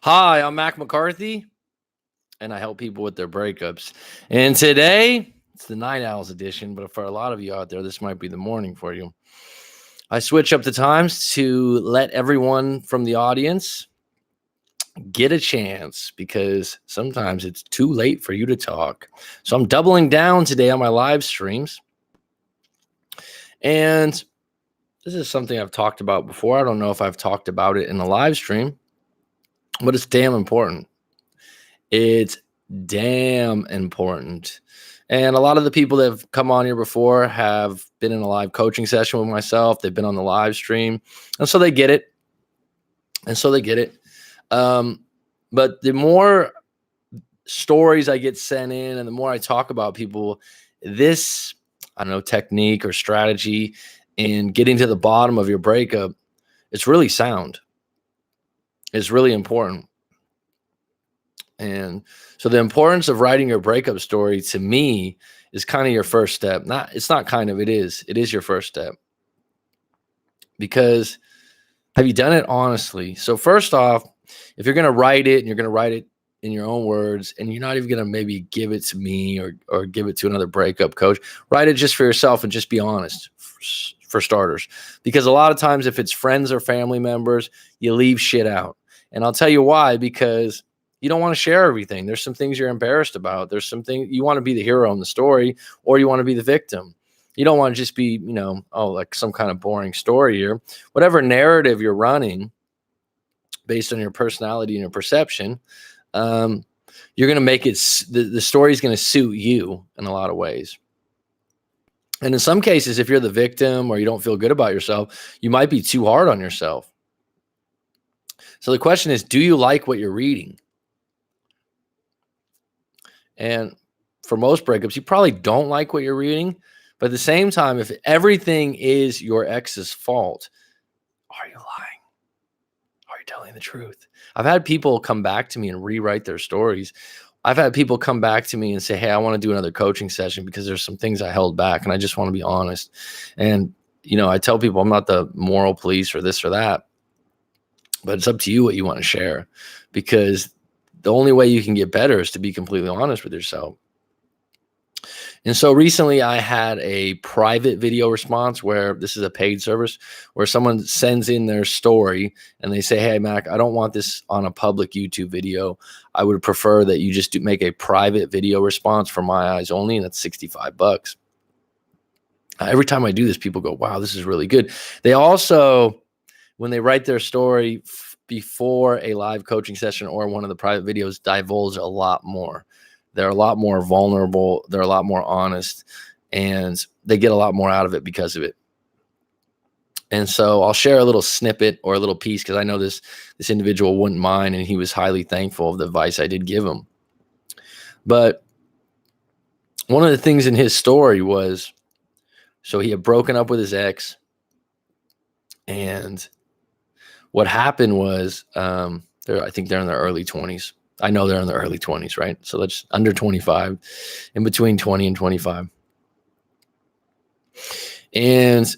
Hi, I'm Mac McCarthy, and I help people with their breakups. And today, it's the Night Owls edition, but for a lot of you out there, this might be the morning for you. I switch up the times to let everyone from the audience get a chance because sometimes it's too late for you to talk. So I'm doubling down today on my live streams. And this is something I've talked about before. I don't know if I've talked about it in the live stream, but it's damn important. It's damn important. And a lot of the people that have come on here before have been in a live coaching session with myself. They've been on the live stream. And so they get it. But the more stories I get sent in and the more I talk about people, this, I don't know, technique or strategy in getting to the bottom of your breakup, it's really sound. It's really important. And so the importance of writing your breakup story to me is kind of your first step. It is your first step. Because have you done it honestly? So first off, if you're going to write it and you're going to write it in your own words and you're not even going to maybe give it to me or give it to another breakup coach, write it just for yourself and just be honest for starters. Because a lot of times if it's friends or family members, you leave shit out. And I'll tell you why, because you don't want to share everything. There's some things you're embarrassed about. There's some things you want to be the hero in the story, or you want to be the victim. You don't want to just be, like some kind of boring story here. Whatever narrative you're running based on your personality and your perception, you're going to make it, the story is going to suit you in a lot of ways. And in some cases, if you're the victim or you don't feel good about yourself, you might be too hard on yourself. So the question is, do you like what you're reading? And for most breakups, you probably don't like what you're reading. But at the same time, if everything is your ex's fault, are you lying? Are you telling the truth? I've had people come back to me and rewrite their stories. I've had people come back to me and say, hey, I want to do another coaching session because there's some things I held back and I just want to be honest. And, I tell people I'm not the moral police or this or that, but it's up to you what you want to share, because the only way you can get better is to be completely honest with yourself. And so recently I had a private video response where this is a paid service where someone sends in their story and they say, hey, Mac, I don't want this on a public YouTube video. I would prefer that you just make a private video response for my eyes only. And that's $65. Every time I do this, people go, wow, this is really good. They also, when they write their story before a live coaching session or one of the private videos, divulge a lot more. They're a lot more vulnerable. They're a lot more honest, and they get a lot more out of it because of it. And so I'll share a little snippet or a little piece because I know this individual wouldn't mind, and he was highly thankful of the advice I did give him. But one of the things in his story was, so he had broken up with his ex, and what happened was, I think they're in their early 20s. I know they're in their early 20s, right? So that's under 25, in between 20 and 25. And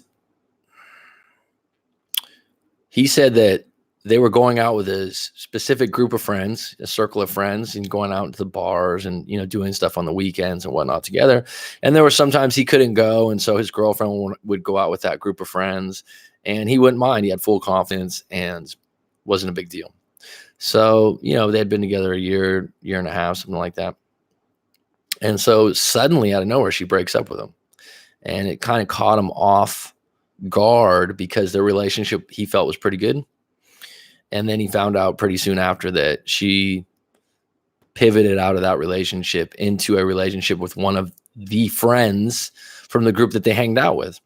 he said that they were going out with a specific group of friends, a circle of friends, and going out to the bars and, doing stuff on the weekends and whatnot together. And there were sometimes he couldn't go. And so his girlfriend would go out with that group of friends and he wouldn't mind. He had full confidence and wasn't a big deal. So, they had been together a year and a half, something like that. And so suddenly out of nowhere, she breaks up with him. And it kind of caught him off guard because their relationship he felt was pretty good. And then he found out pretty soon after that she pivoted out of that relationship into a relationship with one of the friends from the group that they hanged out with.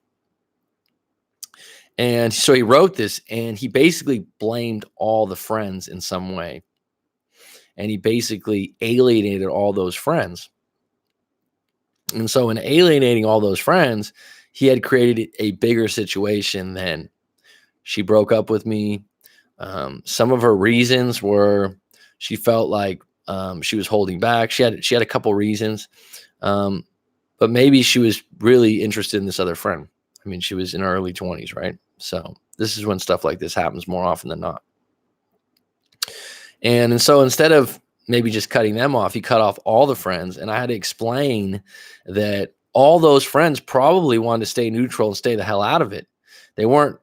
And so he wrote this and he basically blamed all the friends in some way. And he basically alienated all those friends. And so in alienating all those friends, he had created a bigger situation than she broke up with me. Some of her reasons were she felt like she was holding back. She had a couple reasons, but maybe she was really interested in this other friend. I mean, she was in her early 20s, right? So this is when stuff like this happens more often than not. And so instead of maybe just cutting them off, he cut off all the friends. And I had to explain that all those friends probably wanted to stay neutral and stay the hell out of it. They weren't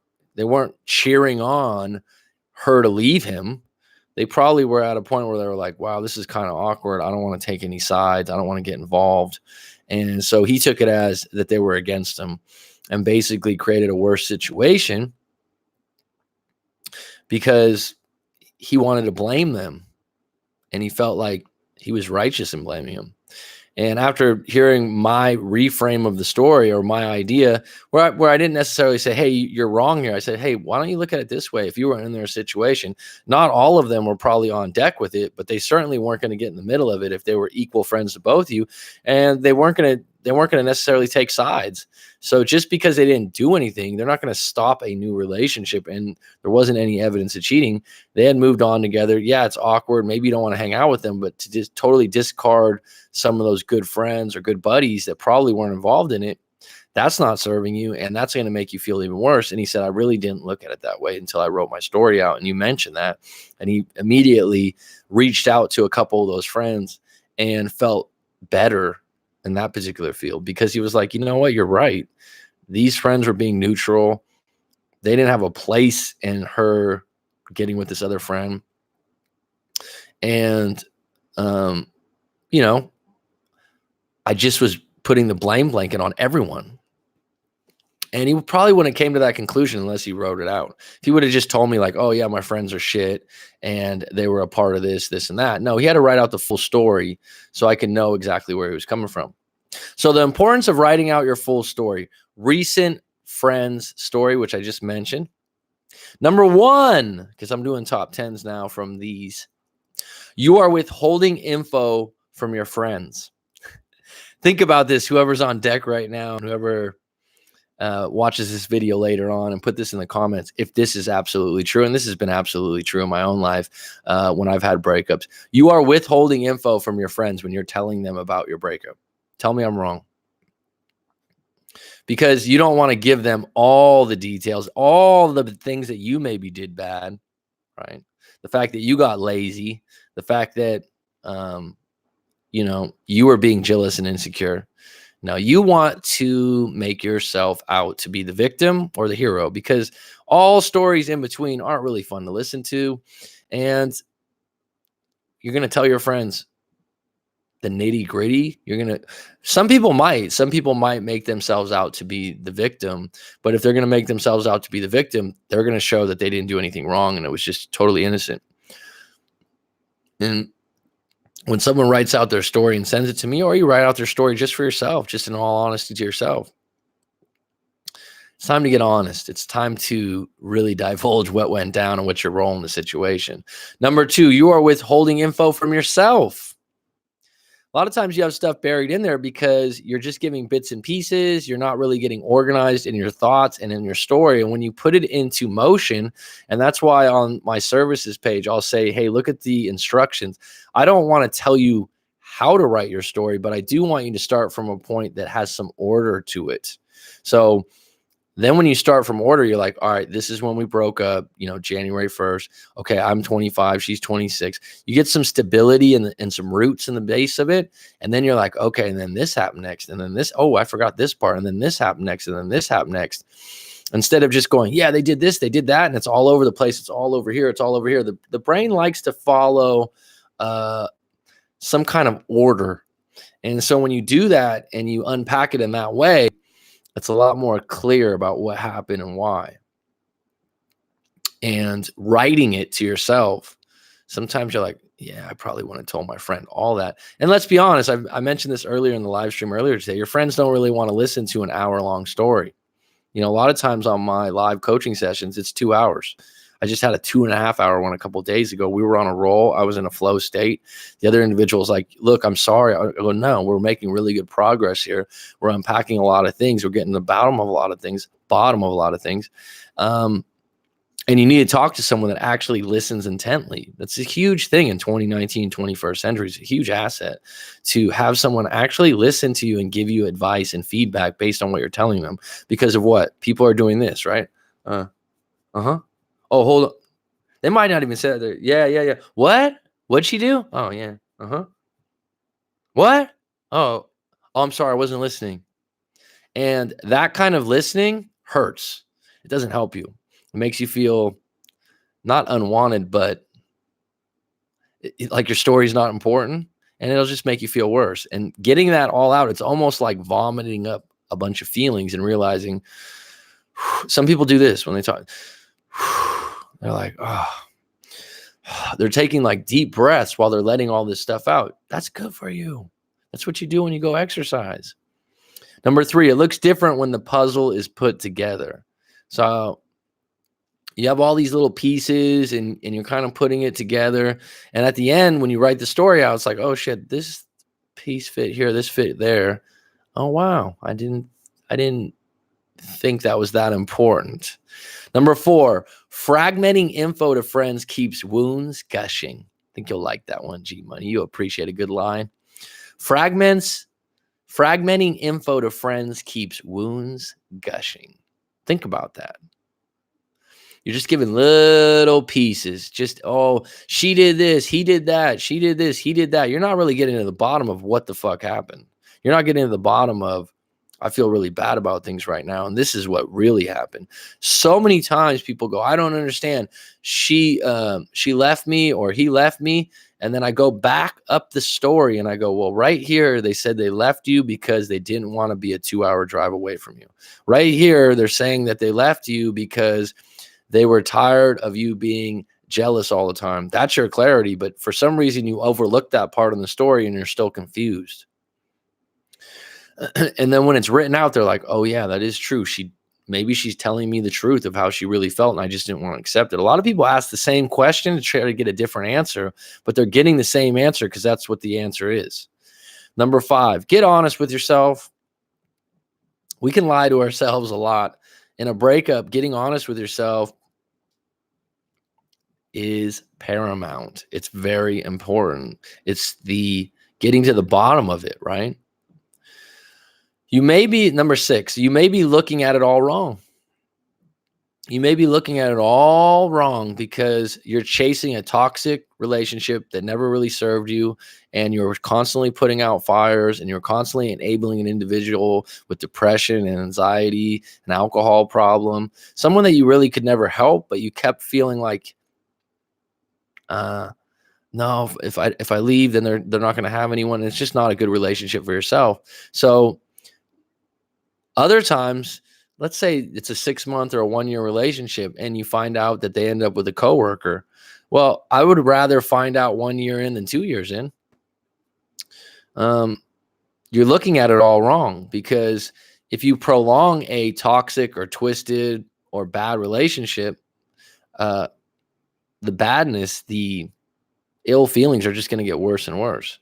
cheering on her to leave him. They probably were at a point where they were like, wow, this is kind of awkward. I don't want to take any sides. I don't want to get involved. And so he took it as that they were against him and basically created a worse situation because he wanted to blame them. And he felt like he was righteous in blaming him. And after hearing my reframe of the story or my idea, where I didn't necessarily say, hey, you're wrong here. I said, hey, why don't you look at it this way? If you were in their situation, not all of them were probably on deck with it, but they certainly weren't going to get in the middle of it if they were equal friends to both of you. And they weren't going to necessarily take sides. So just because they didn't do anything, they're not going to stop a new relationship. And there wasn't any evidence of cheating. They had moved on together. Yeah, it's awkward. Maybe you don't want to hang out with them, but to just totally discard some of those good friends or good buddies that probably weren't involved in it, that's not serving you. And that's going to make you feel even worse. And he said, I really didn't look at it that way until I wrote my story out. And you mentioned that. And he immediately reached out to a couple of those friends and felt better in that particular field because he was like, you know what, you're right. These friends were being neutral. They didn't have a place in her getting with this other friend. And, you know, I just was putting the blame blanket on everyone. And he probably wouldn't have came to that conclusion unless he wrote it out. If he would have just told me like, oh yeah, my friends are shit and they were a part of this, this, and that. No, he had to write out the full story so I could know exactly where he was coming from. So the importance of writing out your full story, recent friends story, which I just mentioned. Number one, because I'm doing top 10s now from these, you are withholding info from your friends. Think about this, whoever's on deck right now, and whoever watches this video later on, and put this in the comments if this is absolutely true. And this has been absolutely true in my own life when I've had breakups. You are withholding info from your friends when you're telling them about your breakup. Tell me I'm wrong. Because you don't want to give them all the details, all the things that you maybe did bad, right? The fact that you got lazy, the fact that, you know, you were being jealous and insecure. Now, you want to make yourself out to be the victim or the hero because all stories in between aren't really fun to listen to. And you're going to tell your friends the nitty gritty. Some people might make themselves out to be the victim, but if they're going to make themselves out to be the victim, they're going to show that they didn't do anything wrong and it was just totally innocent. And when someone writes out their story and sends it to me, or you write out their story just for yourself, just in all honesty to yourself, it's time to get honest. It's time to really divulge what went down and what's your role in the situation. Number two, you are withholding info from yourself. A lot of times you have stuff buried in there because you're just giving bits and pieces. You're not really getting organized in your thoughts and in your story. And when you put it into motion, and that's why on my services page, I'll say, hey, look at the instructions. I don't want to tell you how to write your story, but I do want you to start from a point that has some order to it. So then when you start from order, you're like, all right, this is when we broke up, January 1st. Okay, I'm 25, she's 26. You get some stability and some roots in the base of it. And then you're like, okay, and then this happened next. And then this, oh, I forgot this part. And then this happened next. And then this happened next. Instead of just going, yeah, they did this, they did that. And it's all over the place. It's all over here. It's all over here. The brain likes to follow some kind of order. And so when you do that and you unpack it in that way, it's a lot more clear about what happened and why. And writing it to yourself, sometimes you're like, yeah, I probably wouldn't have told my friend all that. And let's be honest, I mentioned this earlier in the live stream earlier today. Your friends don't really want to listen to an hour-long story. A lot of times on my live coaching sessions, it's 2 hours. I just had a 2.5-hour one a couple of days ago. We were on a roll. I was in a flow state. The other individual was like, look, I'm sorry. I go, no, we're making really good progress here. We're unpacking a lot of things. We're getting to the bottom of a lot of things. And you need to talk to someone that actually listens intently. That's a huge thing in 2019, 21st century. It's a huge asset to have someone actually listen to you and give you advice and feedback based on what you're telling them. Because of what? People are doing this, right? Oh, hold on. They might not even say that. Yeah, yeah, yeah. What? What'd she do? Oh, yeah. Uh-huh. What? Oh, oh, I'm sorry. I wasn't listening. And that kind of listening hurts. It doesn't help you. It makes you feel not unwanted, but like your story's not important. And it'll just make you feel worse. And getting that all out, it's almost like vomiting up a bunch of feelings and realizing some people do this when they talk. They're like, oh, they're taking like deep breaths while they're letting all this stuff out. That's good for you. That's what you do when you go exercise. Number 3, it looks different when the puzzle is put together. So you have all these little pieces and you're kind of putting it together. And at the end, when you write the story out, it's like, oh shit, this piece fit here, this fit there. Oh wow, I didn't think that was that important. Number 4, fragmenting info to friends keeps wounds gushing. I think you'll like that one, G Money. You appreciate a good line. Fragmenting info to friends keeps wounds gushing. Think about that. You're just giving little pieces. Just, oh, she did this, he did that, she did this, he did that. You're not really getting to the bottom of what the fuck happened. You're not getting to the bottom of, I feel really bad about things right now, and this is what really happened. So many times people go, I don't understand. She left me or he left me. And then I go back up the story and I go, well, right here, they said they left you because they didn't want to be a 2-hour drive away from you. Right here, they're saying that they left you because they were tired of you being jealous all the time. That's your clarity. But for some reason, you overlooked that part in the story and you're still confused. And then when it's written out, they're like, oh, yeah, that is true. Maybe she's telling me the truth of how she really felt, and I just didn't want to accept it. A lot of people ask the same question to try to get a different answer, but they're getting the same answer because that's what the answer is. Number 5, get honest with yourself. We can lie to ourselves a lot. In a breakup, getting honest with yourself is paramount. It's very important. It's the getting to the bottom of it, right? You may be, number 6, you may be looking at it all wrong. You may be looking at it all wrong because you're chasing a toxic relationship that never really served you, and you're constantly putting out fires, and you're constantly enabling an individual with depression and anxiety, an alcohol problem, someone that you really could never help, but you kept feeling like, no, if I leave, then they're not going to have anyone. It's just not a good relationship for yourself. So other times, let's say it's a 6-month or a 1-year relationship and you find out that they end up with a coworker. Well, I would rather find out 1 year in than 2 years in. You're looking at it all wrong, because if you prolong a toxic or twisted or bad relationship, the badness, the ill feelings are just going to get worse and worse.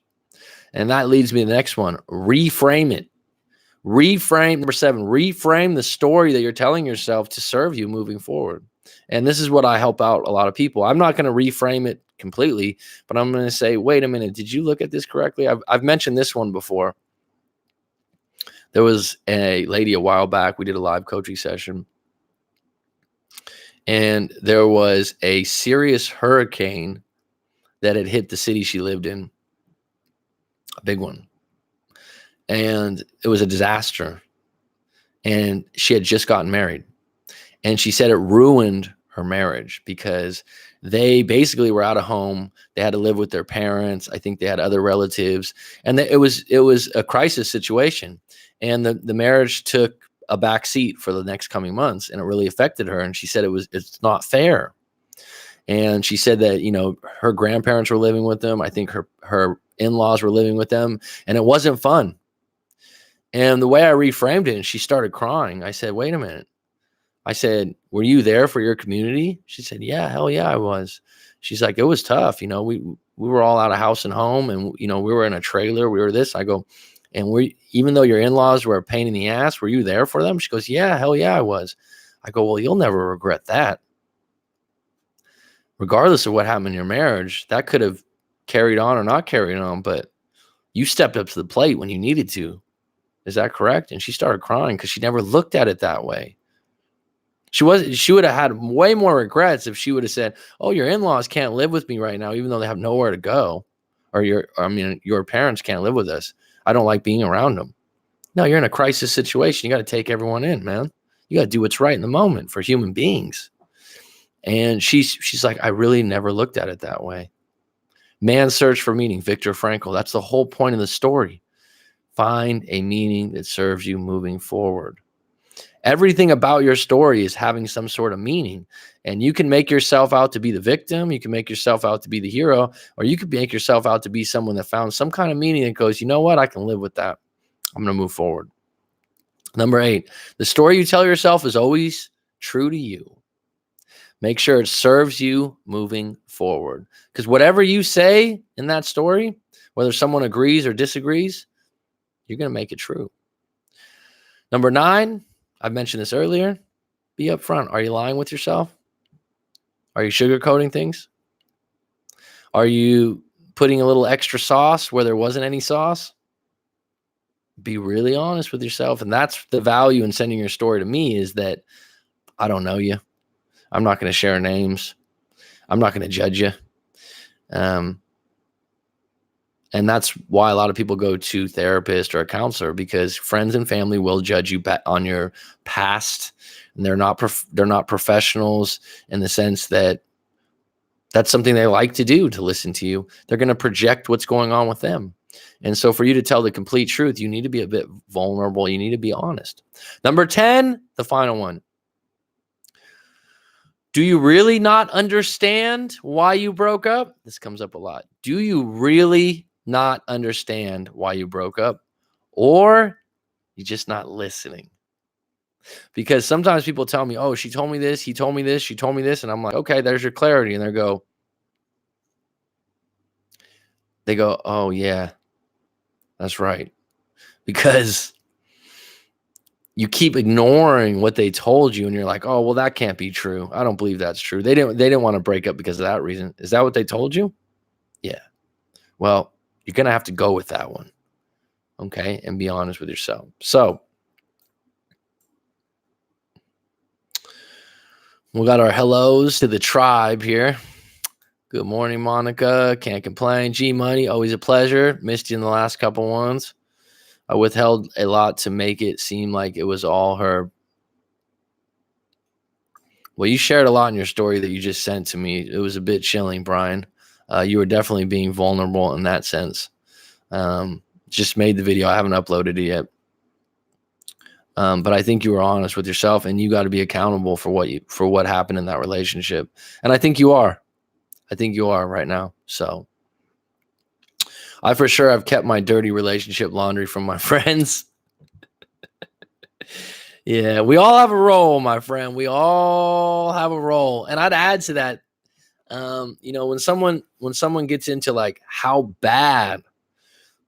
And that leads me to the next one. Reframe it. Number 7, reframe the story that you're telling yourself to serve you moving forward. And this is what I help out a lot of people. I'm not going to reframe it completely, but I'm going to say, wait a minute, did you look at this correctly? I've mentioned this one before. There was a lady a while back. We did a live coaching session, and there was a serious hurricane that had hit the city she lived in, a big one. And it was a disaster. And she had just gotten married. And she said it ruined her marriage because they basically were out of home. They had to live with their parents. I think they had other relatives. And it was a crisis situation. And the marriage took a back seat for the next coming months. And it really affected her. And she said it's not fair. And she said that, her grandparents were living with them. I think her in-laws were living with them. And it wasn't fun. And the way I reframed it, and she started crying, I said, wait a minute. I said, were you there for your community? She said, yeah, hell yeah, I was. She's like, it was tough. We were all out of house and home, and, we were in a trailer. We were this. I go, and even though your in-laws were a pain in the ass, were you there for them? She goes, yeah, hell yeah, I was. I go, well, you'll never regret that. Regardless of what happened in your marriage, that could have carried on or not carried on, but you stepped up to the plate when you needed to. Is that correct? And she started crying because she never looked at it that way. She would have had way more regrets if she would have said, "Oh, your in-laws can't live with me right now, even though they have nowhere to go, or your parents can't live with us. I don't like being around them." No, you're in a crisis situation. You got to take everyone in, man. You got to do what's right in the moment for human beings. And she's like, I really never looked at it that way. Man's search for meaning, Viktor Frankl. That's the whole point of the story. Find a meaning that serves you moving forward. Everything about your story is having some sort of meaning. And you can make yourself out to be the victim. You can make yourself out to be the hero, or you could make yourself out to be someone that found some kind of meaning that goes, you know what? I can live with that. I'm going to move forward. Number 8, the story you tell yourself is always true to you. Make sure it serves you moving forward. Because whatever you say in that story, whether someone agrees or disagrees, you're going to make it true. Number 9, I mentioned this earlier, be upfront. Are you lying with yourself? Are you sugarcoating things? Are you putting a little extra sauce where there wasn't any sauce? Be really honest with yourself. And that's the value in sending your story to me, is that I don't know you. I'm not going to share names. I'm not going to judge you. And that's why a lot of people go to a therapist or a counselor, because friends and family will judge you on your past, and they're not professionals in the sense that that's something they like to do, to listen to you. They're going to project what's going on with them. And so for you to tell the complete truth, you need to be a bit vulnerable. You need to be honest. Number 10, the final one. Do you really not understand why you broke up? This comes up a lot. Do you really not understand why you broke up? Or you're just not listening? Because sometimes people tell me, oh, she told me this, he told me this, she told me this. And I'm like, okay, there's your clarity. And they go, oh, yeah, that's right. Because you keep ignoring what they told you, and you're like, oh, well, that can't be true. I don't believe that's true. They didn't want to break up because of that reason. Is that what they told you? Yeah. Well, you're going to have to go with that one. Okay. And be honest with yourself. So we got our hellos to the tribe here. Good morning, Monica. Can't complain. G Money, always a pleasure. Missed you in the last couple ones. I withheld a lot to make it seem like it was all her. Well, you shared a lot in your story that you just sent to me. It was a bit chilling, Brian. You were definitely being vulnerable in that sense. Just made the video. I haven't uploaded it yet. But I think you were honest with yourself, and you got to be accountable for what happened in that relationship. And I think you are. I think you are right now. So I for sure have kept my dirty relationship laundry from my friends. Yeah, we all have a role, my friend. We all have a role. And I'd add to that, when someone gets into like how bad,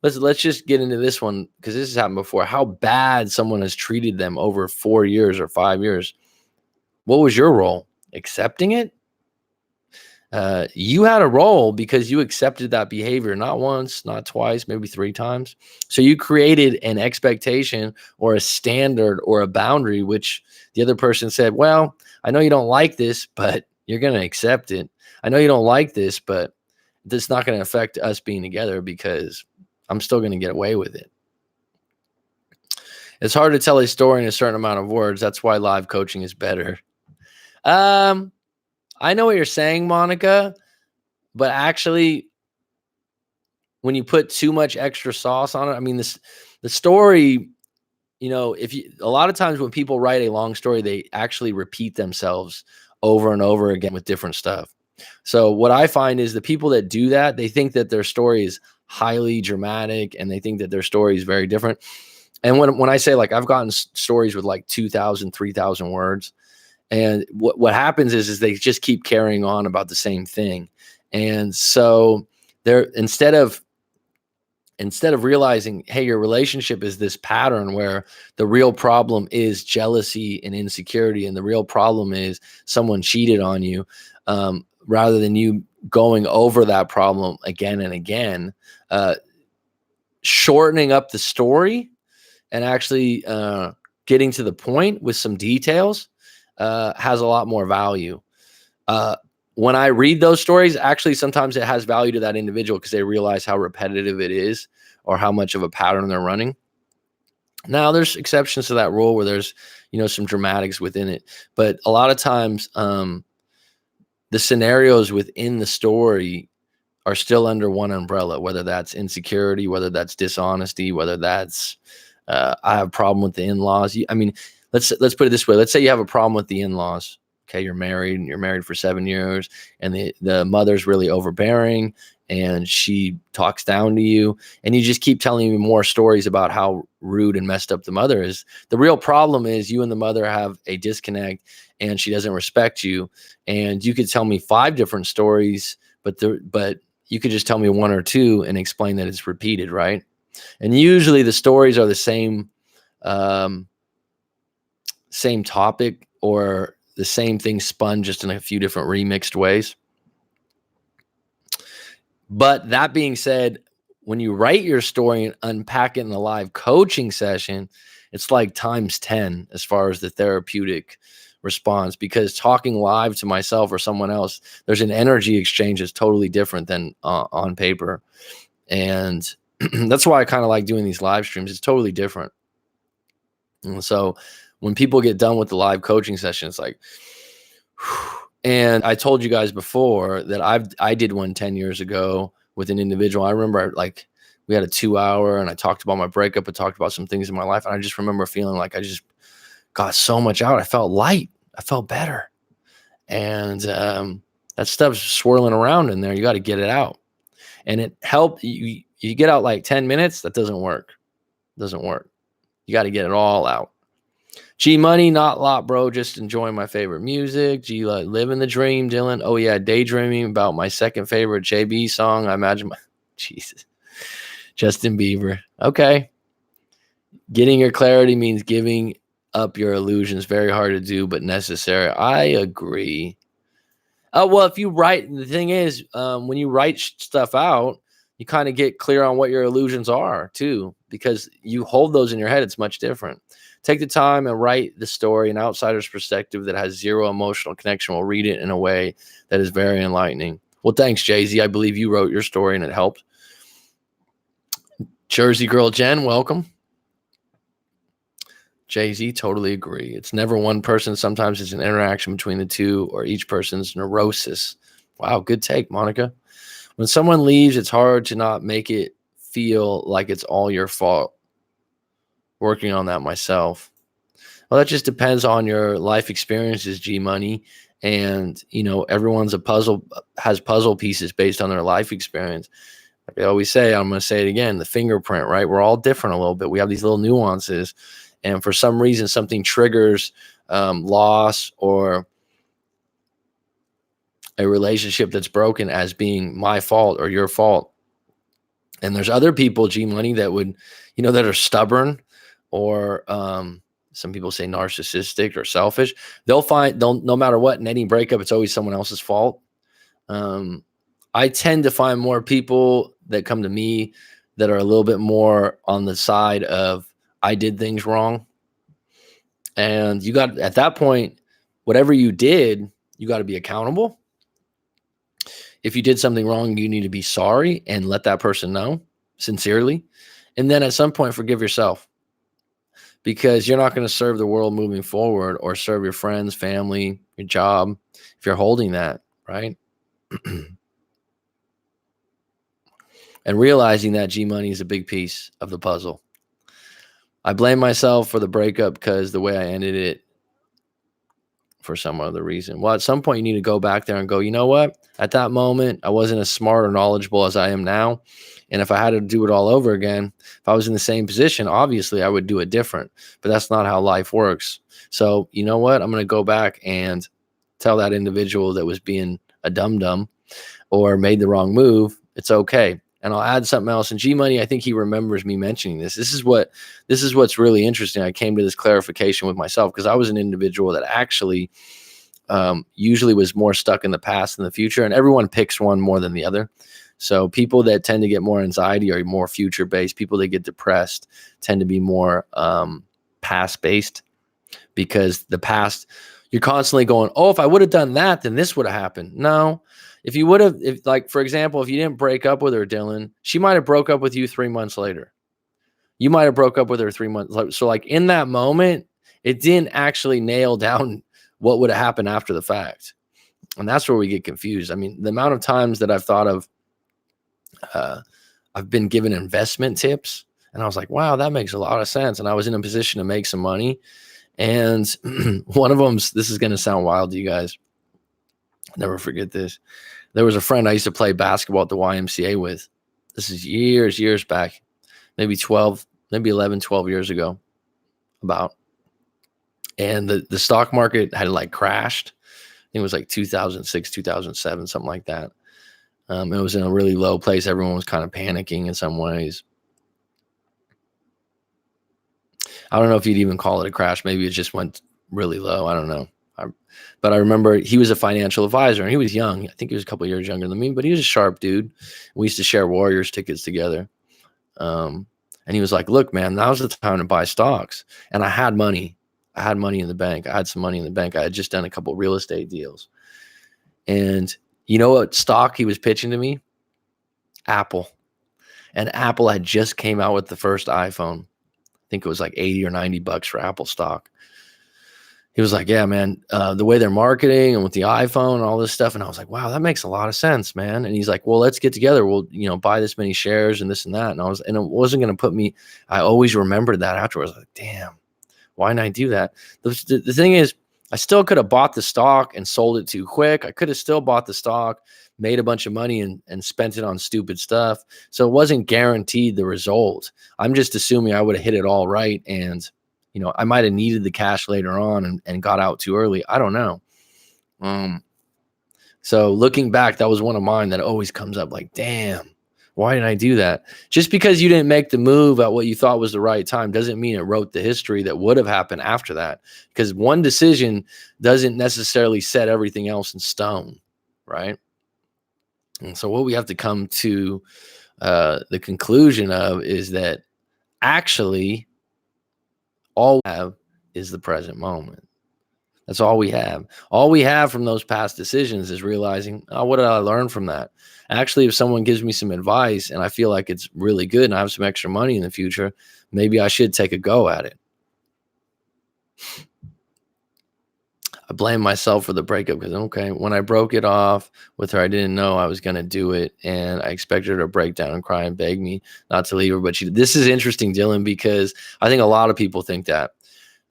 let's just get into this one, because this has happened before, how bad someone has treated them over 4 years or 5 years. What was your role? Accepting it? You had a role because you accepted that behavior, not once, not twice, maybe 3 times. So you created an expectation or a standard or a boundary, which the other person said, well, I know you don't like this, but you're going to accept it. I know you don't like this, but this is not going to affect us being together because I'm still going to get away with it. It's hard to tell a story in a certain amount of words. That's why live coaching is better. I know what you're saying, Monica, but actually, when you put too much extra sauce on it, I mean, the story, a lot of times when people write a long story, they actually repeat themselves over and over again with different stuff. So what I find is the people that do that, they think that their story is highly dramatic, and they think that their story is very different. And when I say, like, I've gotten stories with like 2,000, 3,000 words, and what happens is they just keep carrying on about the same thing. And so they're instead of realizing, hey, your relationship is this pattern where the real problem is jealousy and insecurity, and the real problem is someone cheated on you, rather than you going over that problem again and again, shortening up the story and actually getting to the point with some details, has a lot more value. When I read those stories, actually, sometimes it has value to that individual because they realize how repetitive it is or how much of a pattern they're running. Now, there's exceptions to that rule where there's, some dramatics within it. But a lot of times, the scenarios within the story are still under one umbrella, whether that's insecurity, whether that's dishonesty, whether that's I have a problem with the in-laws. I mean, let's put it this way. Let's say you have a problem with the in-laws. Okay, you're married for 7 years, and the mother's really overbearing, and she talks down to you, and you just keep telling me more stories about how rude and messed up the mother is. The real problem is you and the mother have a disconnect, and she doesn't respect you. And you could tell me 5 different stories, but you could just tell me 1 or 2 and explain that it's repeated, right? And usually the stories are the same topic or the same thing spun just in a few different remixed ways. But that being said, when you write your story and unpack it in a live coaching session, it's like times 10 as far as the therapeutic response, because talking live to myself or someone else, there's an energy exchange that's totally different than on paper. And that's why I kind of like doing these live streams. It's totally different. And so when people get done with the live coaching session, it's like, and I told you guys before that I did one 10 years ago with an individual. I remember we had a 2-hour and I talked about my breakup. I talked about some things in my life. And I just remember feeling like I just got so much out. I felt light. I felt better. And that stuff's swirling around in there. You got to get it out. And it helped. You get out like 10 minutes. That doesn't work. You got to get it all out. G Money, not a lot, bro. Just enjoying my favorite music. G, like living the dream, Dylan. Oh, yeah. Daydreaming about my second favorite JB song. I imagine Jesus. Justin Bieber. Okay. Getting your clarity means giving up your illusions. Very hard to do, but necessary. I agree. Well, if you write, the thing is, when you write stuff out, you kind of get clear on what your illusions are too, because you hold those in your head. It's much different. Take the time and write the story. An outsider's perspective that has zero emotional connection will read it in a way that is very enlightening. Well, thanks, JayZ. I believe you wrote your story and it helped. Jersey girl Jen, welcome. JayZ, totally agree. It's never one person. Sometimes it's an interaction between the two or each person's neurosis. Wow, good take, Monica. When someone leaves, it's hard to not make it feel like it's all your fault. Working on that myself. Well, that just depends on your life experiences, G Money. And, everyone's has puzzle pieces based on their life experience. Like I always say, I'm going to say it again, the fingerprint, right? We're all different a little bit. We have these little nuances. And for some reason, something triggers loss or a relationship that's broken as being my fault or your fault. And there's other people, G Money, that would, that are stubborn or some people say narcissistic or selfish. They'll no matter what, in any breakup, it's always someone else's fault. I tend to find more people that come to me that are a little bit more on the side of I did things wrong. And you got, at that point, whatever you did, you got to be accountable. If you did something wrong, you need to be sorry and let that person know sincerely. And then at some point, forgive yourself, because you're not going to serve the world moving forward or serve your friends, family, your job if you're holding that, right? And realizing that G Money is a big piece of the puzzle. I blame myself for the breakup because the way I ended it for some other reason. Well, at some point you need to go back there and go, you know what? At that moment, I wasn't as smart or knowledgeable as I am now. And if I had to do it all over again, if I was in the same position, obviously I would do it different. But that's not how life works. So you know what? I'm going to go back and tell that individual that was being a dum-dum or made the wrong move, it's okay. And I'll add something else. And G Money, I think he remembers me mentioning this. This is what's really interesting. I came to this clarification with myself because I was an individual that actually usually was more stuck in the past than the future. And everyone picks one more than the other. So people that tend to get more anxiety are more future-based. People that get depressed tend to be more past-based, because the past, You're constantly going, oh, if I would have done that, then this would have happened. No, if you would have, if like, for example, if you didn't break up with her, Dylan, she might have broke up with you 3 months later. You might have broke up with her 3 months. So like in that moment, it didn't actually nail down what would have happened after the fact. And that's where we get confused. I mean, the amount of times that I've thought of, I've been given investment tips and I was like, wow, that makes a lot of sense. And I was in a position to make some money. And one of them's, this is going to sound wild to you guys. I'll never forget this. There was a friend I used to play basketball at the YMCA with. This is years back, maybe 11, 12 years ago about. And the stock market had like crashed. I think it was like 2006, 2007, something like that. It was in a really low place. Everyone was kind of panicking in some ways. I don't know if you'd even call it a crash. Maybe it just went really low. I don't know. But I remember he was a financial advisor and he was young. I think he was a couple of years younger than me, but he was a sharp dude. We used to share Warriors tickets together. And he was like, look, man, now's the time to buy stocks. And I had money. I had money in the bank. I had some money in the bank. I had just done a couple of real estate deals. And you know what stock he was pitching to me? Apple. And Apple had just came out with the first iPhone. I think it was like 80 or 90 bucks for Apple stock. He was like, yeah, man, the way they're marketing and with the iPhone and all this stuff. And I was like, wow, that makes a lot of sense, man. And he's like, well, let's get together. We'll, buy this many shares and this and that. And it wasn't going to put me, I always remembered that afterwards. Like, damn, why didn't I do that? The thing is, I still could have bought the stock and sold it too quick. I could have still bought the stock, made a bunch of money and spent it on stupid stuff. So it wasn't guaranteed the result. I'm just assuming I would have hit it all right. And, I might have needed the cash later on and got out too early. I don't know. So looking back, that was one of mine that always comes up like, damn, why didn't I do that? Just because you didn't make the move at what you thought was the right time doesn't mean it wrote the history that would have happened after that. Because one decision doesn't necessarily set everything else in stone, right? And so what we have to come to the conclusion of is that actually all we have is the present moment. That's all we have. All we have from those past decisions is realizing, oh, what did I learn from that? Actually, if someone gives me some advice and I feel like it's really good and I have some extra money in the future, maybe I should take a go at it. I blame myself for the breakup because, okay, when I broke it off with her, I didn't know I was going to do it. And I expected her to break down and cry and beg me not to leave her. But this is interesting, Dylan, because I think a lot of people think that.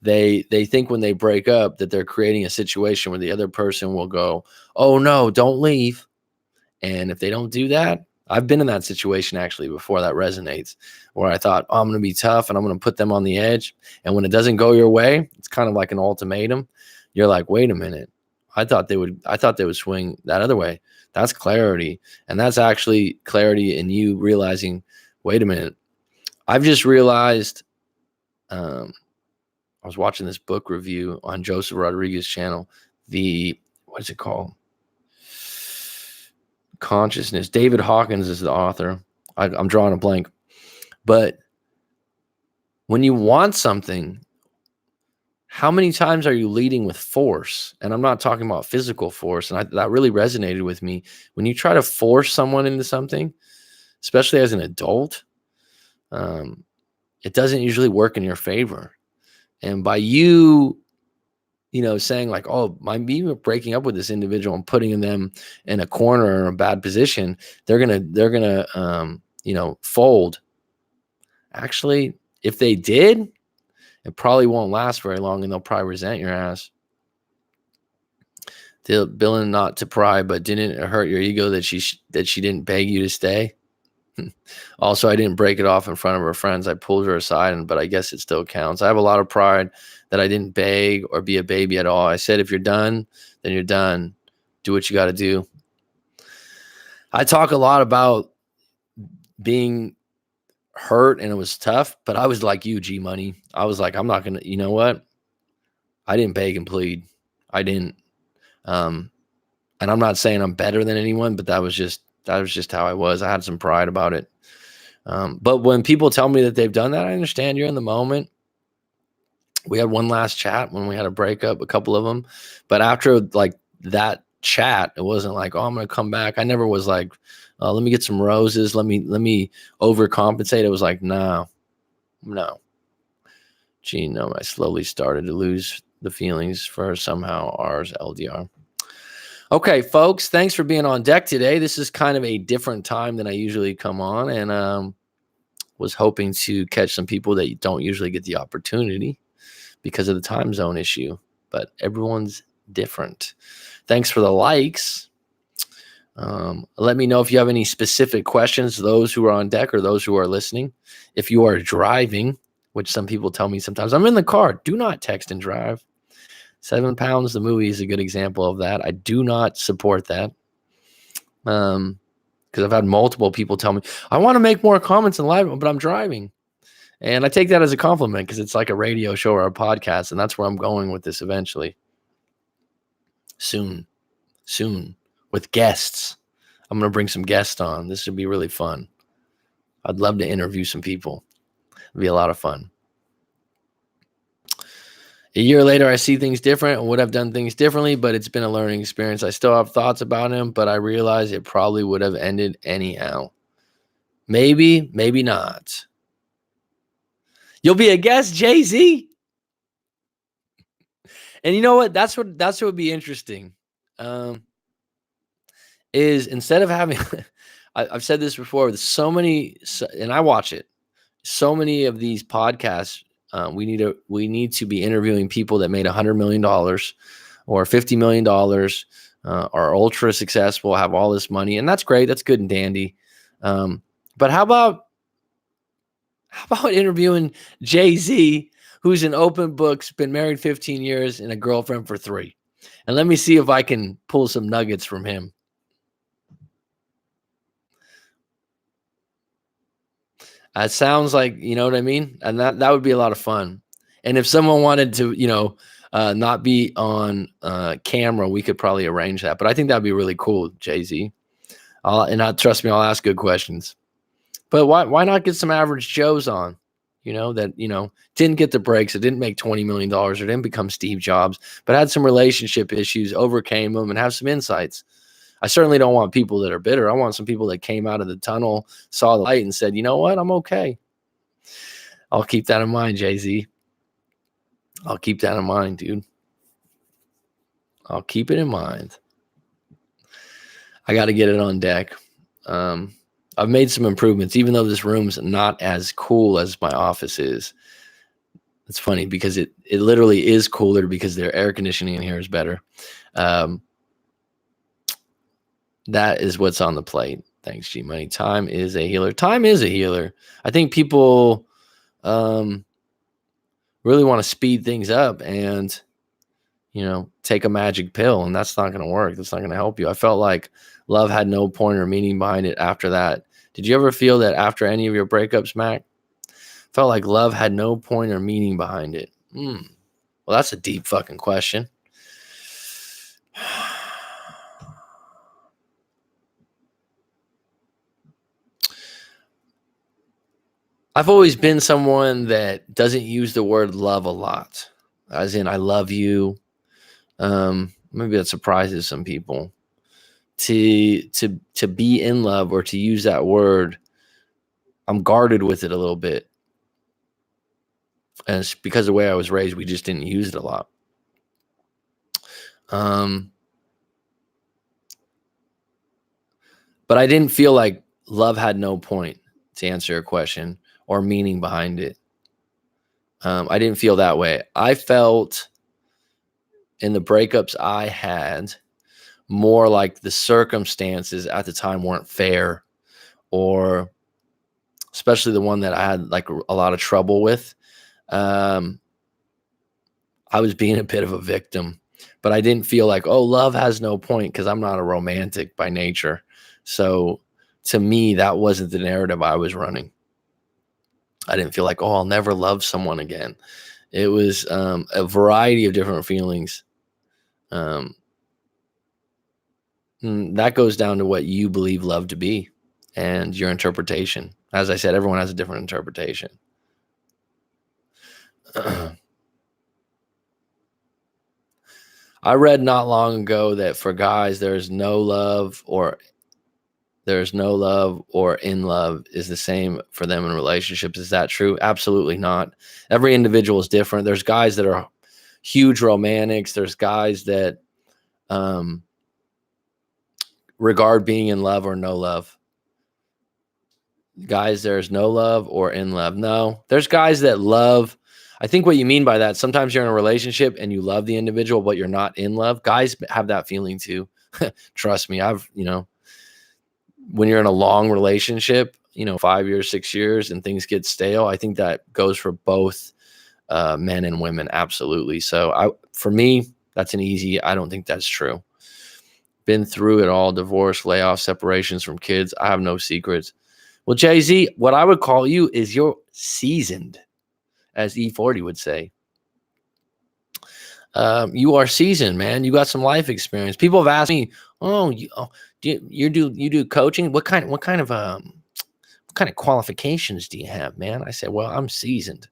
They think when they break up that they're creating a situation where the other person will go, oh, no, don't leave. And if they don't do that, I've been in that situation actually before. That resonates, where I thought, oh, I'm going to be tough and I'm going to put them on the edge. And when it doesn't go your way, it's kind of like an ultimatum. You're like, wait a minute. I thought they would swing that other way. That's clarity. And that's actually clarity in you realizing, wait a minute. I've just realized, I was watching this book review on Joseph Rodriguez's channel. What is it called? Consciousness. David Hawkins is the author. I'm drawing a blank. But when you want something, how many times are you leading with force? And I'm not talking about physical force. And that really resonated with me. When you try to force someone into something, especially as an adult, it doesn't usually work in your favor. And by you, saying like, oh, me breaking up with this individual and putting them in a corner or in a bad position, they're gonna fold. Actually, if they did, it probably won't last very long, and they'll probably resent your ass. Billing not to pry, but didn't it hurt your ego that she didn't beg you to stay? Also, I didn't break it off in front of her friends. I pulled her aside, but I guess it still counts. I have a lot of pride that I didn't beg or be a baby at all. I said, if you're done, then you're done. Do what you got to do. I talk a lot about being hurt and it was tough, but I was like you, G Money. I was like, I'm not going to, you know what? I didn't beg and plead. I didn't. And I'm not saying I'm better than anyone, but that was just how I was. I had some pride about it. But when people tell me that they've done that, I understand you're in the moment. We had one last chat when we had a breakup, a couple of them. But after like that chat, it wasn't like, oh, I'm going to come back. I never was like, let me get some roses. Let me overcompensate. It was like, no. Gee, no, I slowly started to lose the feelings for somehow ours LDR. Okay, folks, thanks for being on deck today. This is kind of a different time than I usually come on, and was hoping to catch some people that don't usually get the opportunity because of the time zone issue, but everyone's different. Thanks for the likes. Let me know if you have any specific questions, those who are on deck or those who are listening. If you are driving, which some people tell me sometimes, I'm in the car. Do not text and drive. 7 Pounds, the movie, is a good example of that. I do not support that. Because I've had multiple people tell me, I want to make more comments in live, but I'm driving. And I take that as a compliment because it's like a radio show or a podcast, and that's where I'm going with this eventually. Soon, with guests. I'm going to bring some guests on. This should be really fun. I'd love to interview some people. It'd be a lot of fun. A year later, I see things different and would have done things differently, but it's been a learning experience. I still have thoughts about him, but I realize it probably would have ended anyhow. Maybe, maybe not. You'll be a guest, JayZ. And you know what? That's what would be interesting. Is instead of having, I've said this before, there's so many, and I watch it. So many of these podcasts, we need to be interviewing people that made $100 million or $50 million, are ultra successful, have all this money, and that's great. That's good and dandy. But how about interviewing JayZ, who's an open book, been married 15 years and a girlfriend for 3, and let me see if I can pull some nuggets from him. It sounds like, you know what I mean? And that would be a lot of fun. And if someone wanted to, not be on camera, we could probably arrange that. But I think that'd be really cool, JayZ. Trust me, I'll ask good questions. But why not get some average Joes on? That didn't get the breaks, it didn't make $20 million, or didn't become Steve Jobs, but had some relationship issues, overcame them, and have some insights. I certainly don't want people that are bitter. I want some people that came out of the tunnel, saw the light, and said, you know what? I'm okay. I'll keep that in mind, JayZ. I'll keep that in mind, dude. I'll keep it in mind. I got to get it on deck. I've made some improvements, even though this room's not as cool as my office is. It's funny because it literally is cooler because their air conditioning in here is better. That is what's on the plate. Thanks, G Money. Time is a healer. Time is a healer. I think people really want to speed things up and, take a magic pill, and that's not going to work. That's not going to help you. I felt like love had no point or meaning behind it after that. Did you ever feel that after any of your breakups, Mac? Felt like love had no point or meaning behind it. Well, that's a deep fucking question. I've always been someone that doesn't use the word love a lot, as in I love you. Maybe that surprises some people. To be in love or to use that word, I'm guarded with it a little bit. And it's because of the way I was raised, we just didn't use it a lot. But I didn't feel like love had no point, to answer your question, or meaning behind it. I didn't feel that way. I felt in the breakups I had more like the circumstances at the time weren't fair, or especially the one that I had like a lot of trouble with. I was being a bit of a victim, but I didn't feel like, oh, love has no point, because I'm not a romantic by nature. So to me, that wasn't the narrative I was running. I didn't feel like, oh, I'll never love someone again. It was a variety of different feelings. That goes down to what you believe love to be and your interpretation. As I said, everyone has a different interpretation. I read not long ago that for guys, there's no love or in love is the same for them in relationships. Is that true? Absolutely not. Every individual is different. There's guys that are huge romantics. There's guys that regard being in love or no love. Guys, there's no love or in love. No, there's guys that love. I think what you mean by that, sometimes you're in a relationship and you love the individual, but you're not in love. Guys have that feeling too. Trust me. When you're in a long relationship, 5 years, 6 years, and things get stale, I think that goes for both men and women. Absolutely. So for me, that's an easy, I don't think that's true. Been through it all, divorce, layoffs, separations from kids. I have no secrets. Well, JayZ, what I would call you is you're seasoned, as E40 would say. You are seasoned, man. You got some life experience. People have asked me, "Oh, you do coaching? What kind of qualifications do you have, man?" I said, "Well, I'm seasoned.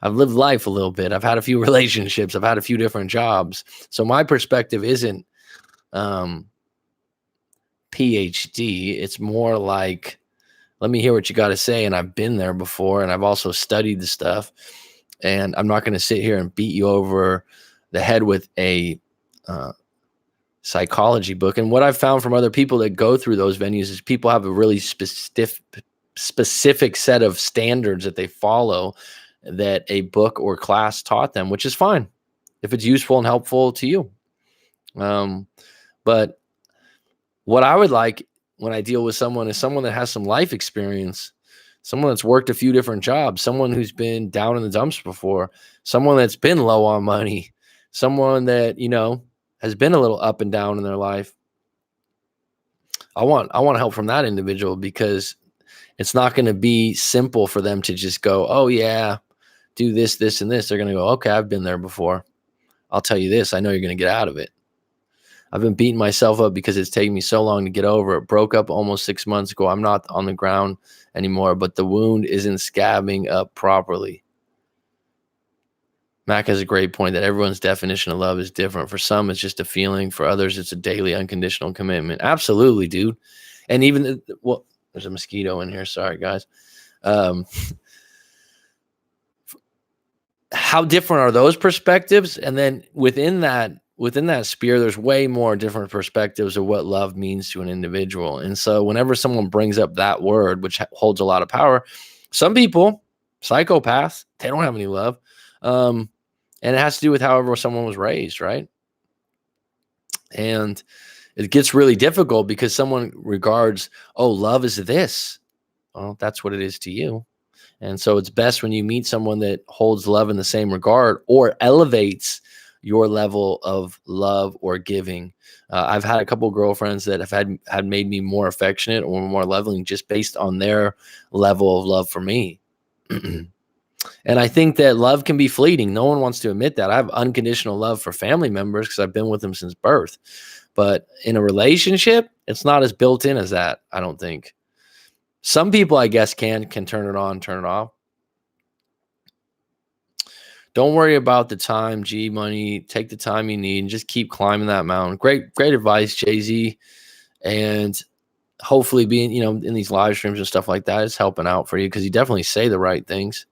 I've lived life a little bit. I've had a few relationships. I've had a few different jobs. So my perspective isn't PhD. It's more like, let me hear what you got to say. And I've been there before, and I've also studied the stuff. And I'm not going to sit here and beat you over the head with a psychology book. And what I've found from other people that go through those venues is people have a really specific set of standards that they follow that a book or class taught them, which is fine if it's useful and helpful to you. But what I would like when I deal with someone is someone that has some life experience, someone that's worked a few different jobs, someone who's been down in the dumps before, someone that's been low on money, someone that, has been a little up and down in their life. I want help from that individual, because it's not going to be simple for them to just go, "Oh yeah, do this, this, and this." They're going to go, "Okay, I've been there before. I'll tell you this. I know you're going to get out of it. I've been beating myself up because it's taken me so long to get over it. Broke up almost 6 months ago. I'm not on the ground anymore, but the wound isn't scabbing up properly." Mac has a great point that everyone's definition of love is different. For some, it's just a feeling. For others, it's a daily unconditional commitment. Absolutely, dude. And even, there's a mosquito in here. Sorry, guys. How different are those perspectives? And then within that sphere, there's way more different perspectives of what love means to an individual. And so whenever someone brings up that word, which holds a lot of power, some people, psychopaths, they don't have any love. And it has to do with however someone was raised, right? And it gets really difficult because someone regards, "Oh, love is this." Well, that's what it is to you. And so it's best when you meet someone that holds love in the same regard or elevates your level of love or giving. I've had a couple of girlfriends that have had made me more affectionate or more loving just based on their level of love for me. And I think that love can be fleeting. No one wants to admit that. I have unconditional love for family members because I've been with them since birth. But in a relationship, it's not as built in as that, I don't think. Some people, I guess, can turn it on, turn it off. Don't worry about the time, G Money. Take the time you need and just keep climbing that mountain. Great advice, JayZ. And hopefully being, in these live streams and stuff like that is helping out for you, because you definitely say the right things.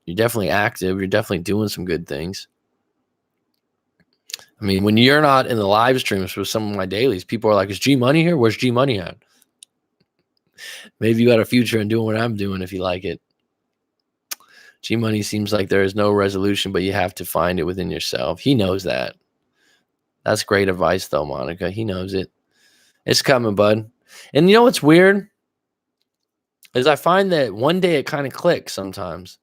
You're definitely active. You're definitely doing some good things. I mean, when you're not in the live streams with some of my dailies, people are like, "Is G Money here? Where's G Money at?" Maybe you got a future in doing what I'm doing if you like it. G Money seems like there is no resolution, but you have to find it within yourself. He knows that. That's great advice, though, Monica. He knows it. It's coming, bud. And you know what's weird? Is I find that one day it kind of clicks sometimes.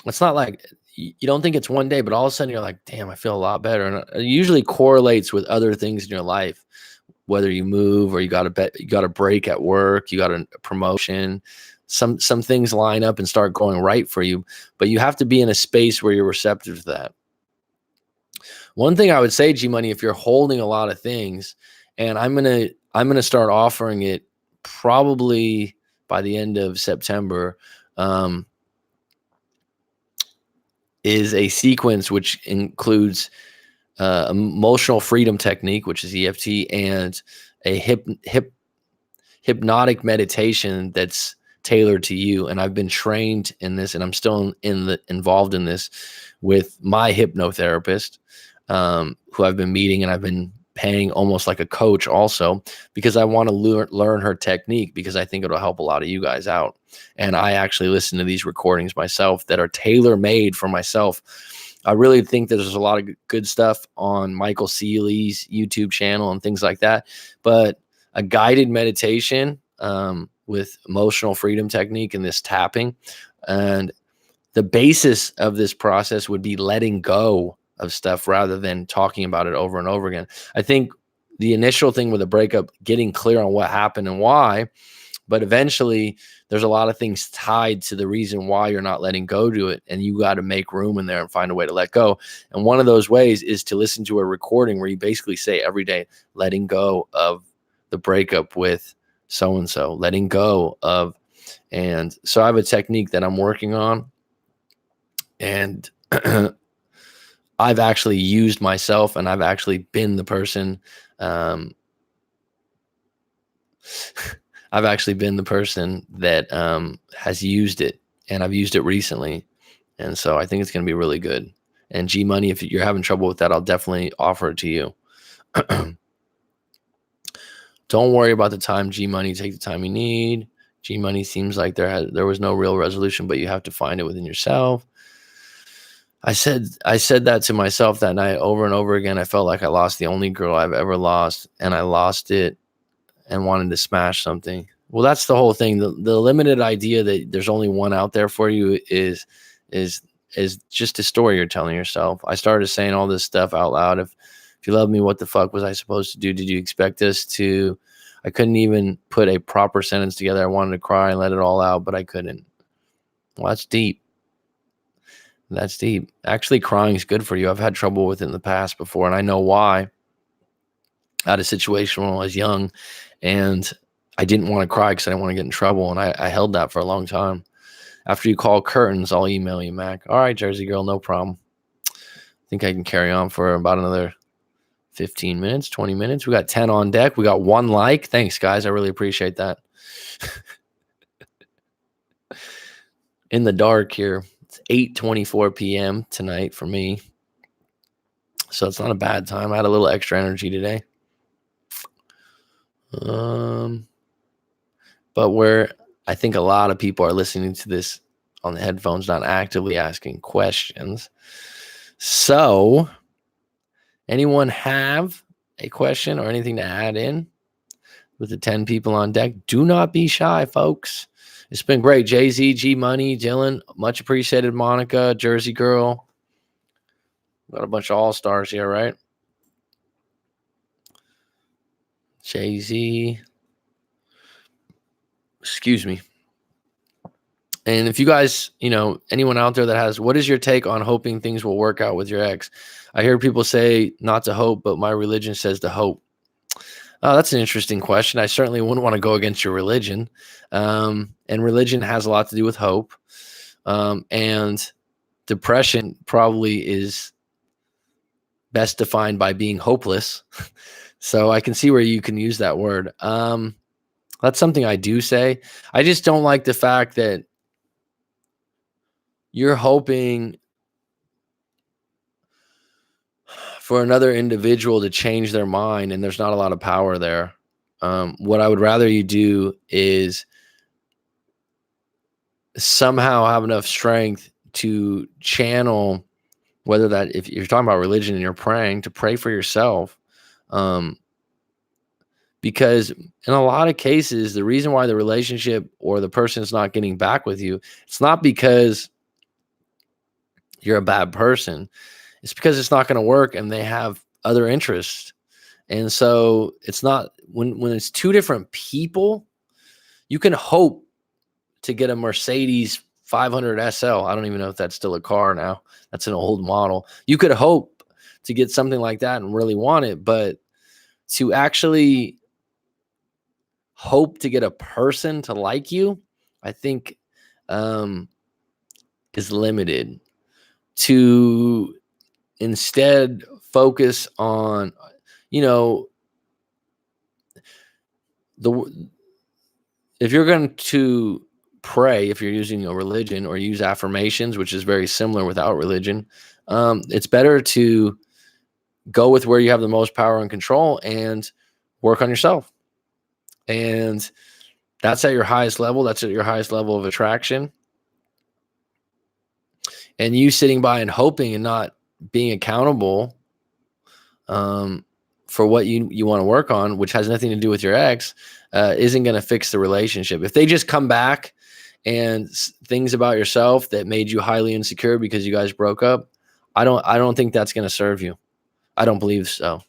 It's not like you don't think it's one day, but all of a sudden you're like, "Damn, I feel a lot better." And it usually correlates with other things in your life, whether you move or you got a break at work, you got a promotion, some things line up and start going right for you, but you have to be in a space where you're receptive to that. One thing I would say, G Money, if you're holding a lot of things, and I'm gonna start offering it probably by the end of September, is a sequence which includes emotional freedom technique, which is EFT, and a hypnotic meditation that's tailored to you. And I've been trained in this, and I'm still involved in this with my hypnotherapist, who I've been meeting, and I've been paying almost like a coach also, because I want to learn her technique, because I think it'll help a lot of you guys out. And I actually listen to these recordings myself that are tailor made for myself. I really think that there's a lot of good stuff on Michael Seeley's YouTube channel and things like that, but a guided meditation with emotional freedom technique and this tapping, and the basis of this process would be letting go of stuff rather than talking about it over and over again. I think the initial thing with a breakup, getting clear on what happened and why, but eventually there's a lot of things tied to the reason why you're not letting go to it. And you got to make room in there and find a way to let go. And one of those ways is to listen to a recording where you basically say every day, letting go of the breakup with so-and-so, letting go of. And so I have a technique that I'm working on, and I've actually used myself, and I've actually been the person. I've actually been the person that has used it, and I've used it recently. And so I think it's going to be really good. And G Money, if you're having trouble with that, I'll definitely offer it to you. Don't worry about the time, G Money. Take the time you need. G Money seems like there was no real resolution, but you have to find it within yourself. I said that to myself that night over and over again. I felt like I lost the only girl I've ever lost, and I lost it and wanted to smash something. Well, that's the whole thing. The limited idea that there's only one out there for you is just a story you're telling yourself. I started saying all this stuff out loud. If you love me, what the fuck was I supposed to do? Did you expect us to? I couldn't even put a proper sentence together. I wanted to cry and let it all out, but I couldn't. Well, that's deep. That's deep. Actually, crying is good for you. I've had trouble with it in the past before, and I know why. I had a situation when I was young, and I didn't want to cry because I didn't want to get in trouble, and I held that for a long time. After you call curtains, I'll email you, Mac. All right, Jersey girl, no problem. I think I can carry on for about another 15 minutes, 20 minutes. We got 10 on deck. We got 1 like. Thanks, guys. I really appreciate that. In the dark here. It's 8:24 p.m. tonight for me. So it's not a bad time. I had a little extra energy today. But where I think a lot of people are listening to this on the headphones, not actively asking questions. So anyone have a question or anything to add in with the 10 people on deck? Do not be shy, folks. It's been great. JayZ, G Money, Dylan, much appreciated. Monica, Jersey girl. Got a bunch of all-stars here, right? JayZ. Excuse me. And if you guys, anyone out there that has, what is your take on hoping things will work out with your ex? I hear people say not to hope, but my religion says to hope. Oh, that's an interesting question. I certainly wouldn't want to go against your religion. And religion has a lot to do with hope. And depression probably is best defined by being hopeless. So I can see where you can use that word. That's something I do say. I just don't like the fact that you're hoping for another individual to change their mind, and there's not a lot of power there. What I would rather you do is somehow have enough strength to channel, whether that, if you're talking about religion and you're praying, to pray for yourself. Because in a lot of cases, the reason why the relationship or the person is not getting back with you, it's not because you're a bad person. It's because it's not going to work and they have other interests. And so it's not, when it's two different people, you can hope to get a Mercedes 500 SL. I don't even know if that's still a car now. That's an old model. You could hope to get something like that and really want it, but to actually hope to get a person to like you, I think is limited. To instead focus on, you know, if you're going to pray, if you're using a religion, or use affirmations, which is very similar without religion, it's better to go with where you have the most power and control and work on yourself. And that's at your highest level. That's at your highest level of attraction. And you sitting by and hoping and not being accountable for what you want to work on, which has nothing to do with your ex, isn't going to fix the relationship. If they just come back and things about yourself that made you highly insecure because you guys broke up, I don't think that's going to serve you. I don't believe so.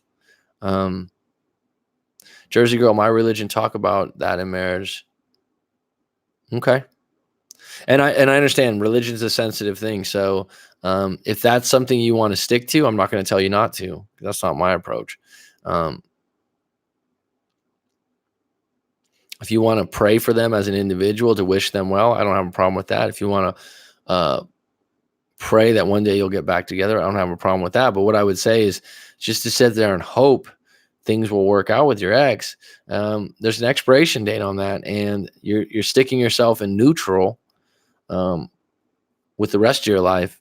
Jersey girl, my religion talk about that in marriage. Okay. And I understand religion is a sensitive thing. So if that's something you want to stick to, I'm not going to tell you not to. That's not my approach. If you want to pray for them as an individual to wish them well, I don't have a problem with that. If you want to pray that one day you'll get back together, I don't have a problem with that. But what I would say is just to sit there and hope things will work out with your ex. There's an expiration date on that, and you're sticking yourself in neutral with the rest of your life.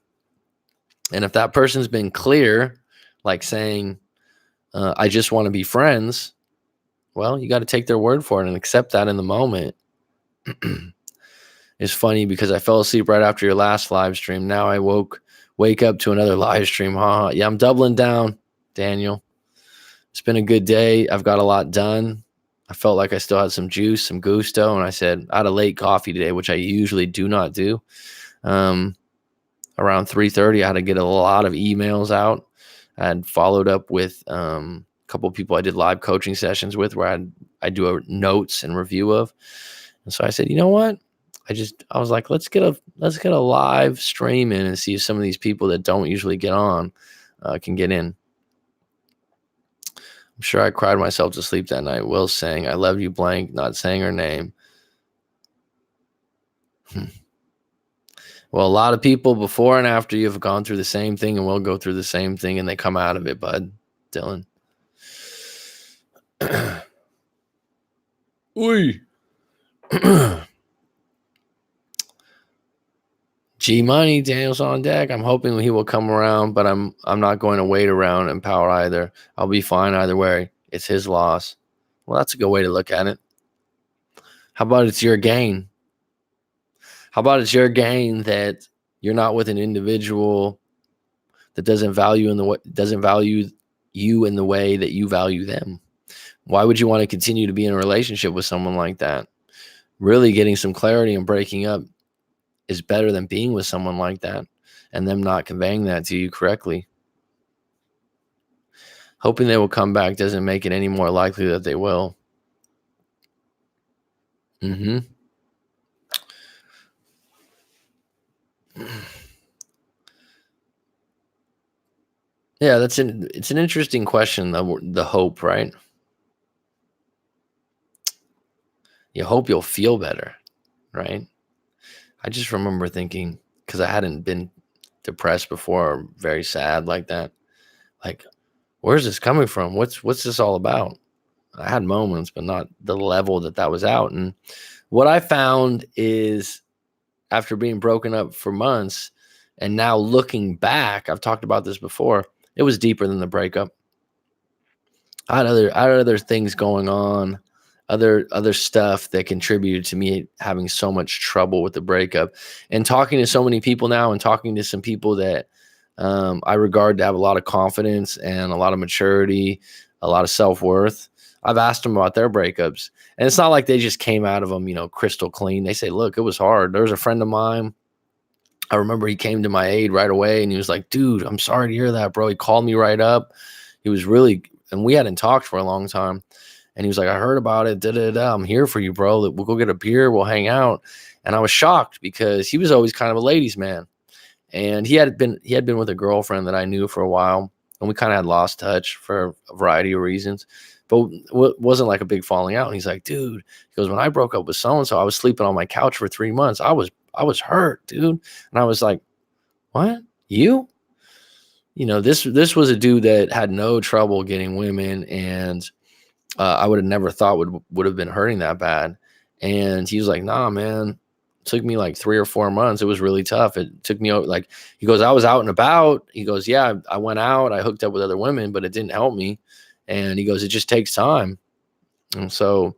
And if that person's been clear, like saying, I just want to be friends, well, you got to take their word for it and accept that in the moment. It's funny because I fell asleep right after your last live stream. Now I wake up to another live stream. Yeah, I'm doubling down, Daniel. It's been a good day. I've got a lot done. I felt like I still had some juice, some gusto, and I said I had a late coffee today, which I usually do not do. Around 3:30, I had to get a lot of emails out. I had followed up with a couple of people I did live coaching sessions with, where I do notes and review of. And so I said, you know what? I was like, let's get a live stream in and see if some of these people that don't usually get on can get in. I'm sure I cried myself to sleep that night. Will saying, I love you, blank, not saying her name. Well, a lot of people before and after you have gone through the same thing and will go through the same thing, and they come out of it, bud. Dylan. Oi. G Money, Daniel's on deck. I'm hoping he will come around, but I'm not going to wait around and power either. I'll be fine either way. It's his loss. Well, that's a good way to look at it. How about it's your gain? How about it's your gain that you're not with an individual that doesn't value you in the way that you value them? Why would you want to continue to be in a relationship with someone like that? Really getting some clarity and breaking up is better than being with someone like that and them not conveying that to you correctly. Hoping they will come back doesn't make it any more likely that they will. Yeah, it's an interesting question, the hope, right? You hope you'll feel better, right? I just remember thinking, because I hadn't been depressed before or very sad like that. Like, where's this coming from? What's this all about? I had moments, but not the level that was out. And what I found is, after being broken up for months and now looking back, I've talked about this before, it was deeper than the breakup. I had other things going on, other stuff that contributed to me having so much trouble with the breakup. And talking to so many people now, and talking to some people that I regard to have a lot of confidence and a lot of maturity, a lot of self-worth, I've asked them about their breakups. And it's not like they just came out of them, crystal clean. They say, look, it was hard. There was a friend of mine, I remember he came to my aid right away, and he was like, dude, I'm sorry to hear that, bro. He called me right up. He was really, and we hadn't talked for a long time. And he was like, I heard about it. I'm here for you, bro. We'll go get a beer. We'll hang out. And I was shocked because he was always kind of a ladies' man. And he had been with a girlfriend that I knew for a while. And we kind of had lost touch for a variety of reasons. But it wasn't like a big falling out. And he's like, dude, he goes, when I broke up with so-and-so, I was sleeping on my couch for 3 months. I was hurt, dude. And I was like, what? You? this was a dude that had no trouble getting women, and I would have never thought would have been hurting that bad. And he was like, nah, man, it took me like 3 or 4 months. It was really tough. It took me like, he goes, I was out and about. He goes, yeah, I went out, I hooked up with other women, but it didn't help me. And he goes, it just takes time. And so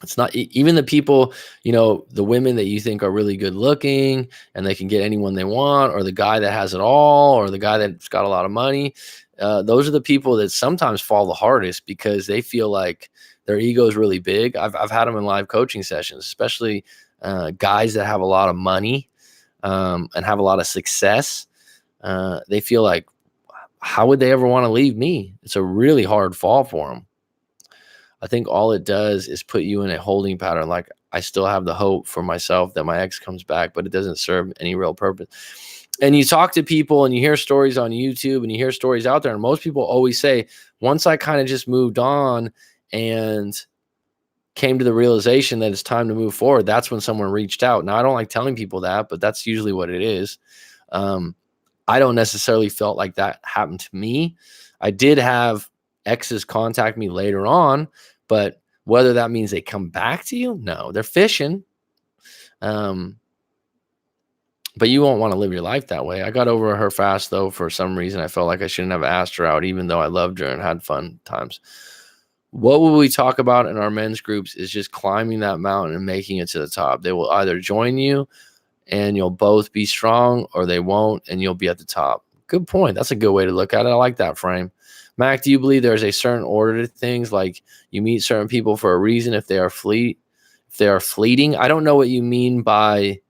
it's not even the people, the women that you think are really good looking and they can get anyone they want, or the guy that has it all, or the guy that's got a lot of money. Those are the people that sometimes fall the hardest because they feel like their ego is really big. I've had them in live coaching sessions, especially guys that have a lot of money and have a lot of success. They feel like, how would they ever want to leave me? It's a really hard fall for them. I think all it does is put you in a holding pattern. Like, I still have the hope for myself that my ex comes back, but it doesn't serve any real purpose. And you talk to people and you hear stories on YouTube and you hear stories out there. And most people always say, once I kind of just moved on and came to the realization that it's time to move forward, that's when someone reached out. Now, I don't like telling people that, but that's usually what it is. I don't necessarily felt like that happened to me. I did have exes contact me later on, but whether that means they come back to you, no, they're fishing. But you won't want to live your life that way. I got over her fast, though. For some reason, I felt like I shouldn't have asked her out, even though I loved her and had fun times. What will we talk about in our men's groups is just climbing that mountain and making it to the top. They will either join you and you'll both be strong, or they won't and you'll be at the top. Good point. That's a good way to look at it. I like that frame. Mac, do you believe there's a certain order to things? Like, you meet certain people for a reason if they are fleeting? I don't know what you mean by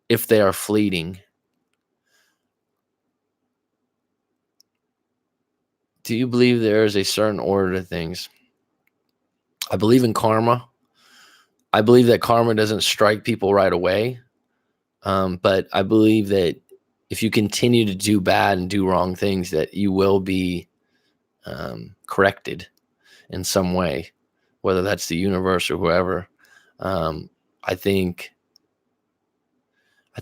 if they are fleeting. Do you believe there is a certain order to things? I believe in karma. I believe that karma doesn't strike people right away. But I believe that if you continue to do bad and do wrong things, that you will be corrected in some way, whether that's the universe or whoever. I think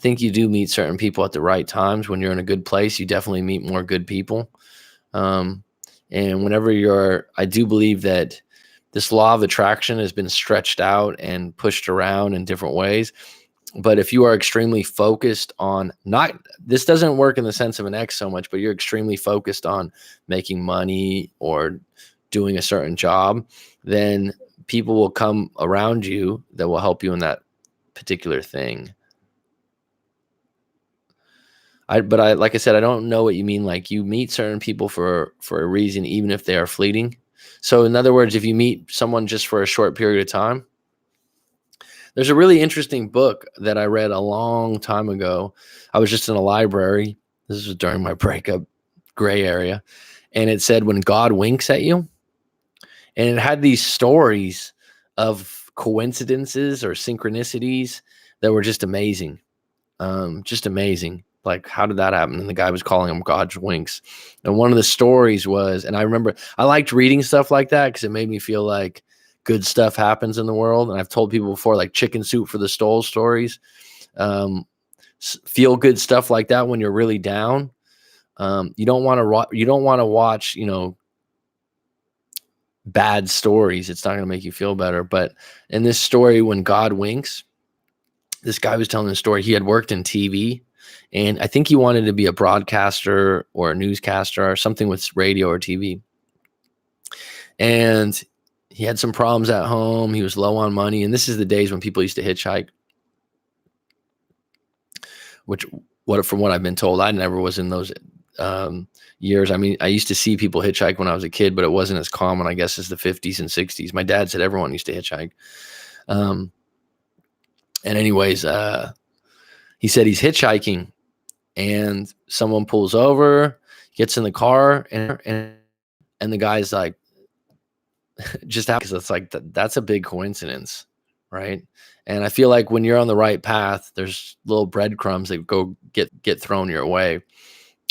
you do meet certain people at the right times. When you're in a good place, you definitely meet more good people. And whenever I do believe that this law of attraction has been stretched out and pushed around in different ways. But if you are extremely focused on this doesn't work in the sense of an ex so much, but you're extremely focused on making money or doing a certain job, then people will come around you that will help you in that particular thing. Like I said, I don't know what you mean. Like, you meet certain people for a reason, even if they are fleeting. So in other words, if you meet someone just for a short period of time, there's a really interesting book that I read a long time ago. I was just in a library. This was during my breakup gray area. And it said, when God winks at you. And it had these stories of coincidences or synchronicities that were just amazing. Just amazing. Like, how did that happen? And the guy was calling them God's winks. And one of the stories was, and I remember I liked reading stuff like that because it made me feel like good stuff happens in the world. And I've told people before, like chicken soup for the soul stories, feel good stuff like that when you're really down. You don't want to watch, bad stories. It's not going to make you feel better. But in this story, when God winks, this guy was telling the story. He had worked in TV, and I think he wanted to be a broadcaster or a newscaster or something with radio or TV. And he had some problems at home. He was low on money. And this is the days when people used to hitchhike, from what I've been told, I never was in those years. I mean, I used to see people hitchhike when I was a kid, but it wasn't as common, I guess, as the 50s and 60s. My dad said everyone used to hitchhike. And anyways, he said he's hitchhiking and someone pulls over, gets in the car, and the guy's like, just because it's like, that's a big coincidence, right? And I feel like when you're on the right path, there's little breadcrumbs that go get thrown your way.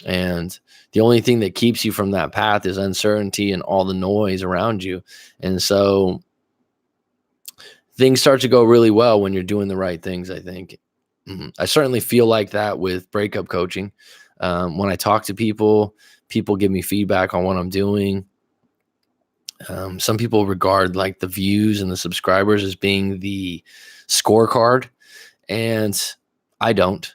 And the only thing that keeps you from that path is uncertainty and all the noise around you. And so things start to go really well when you're doing the right things, I think. I certainly feel like that with breakup coaching. When I talk to people, people give me feedback on what I'm doing. Some people regard like the views and the subscribers as being the scorecard, and I don't.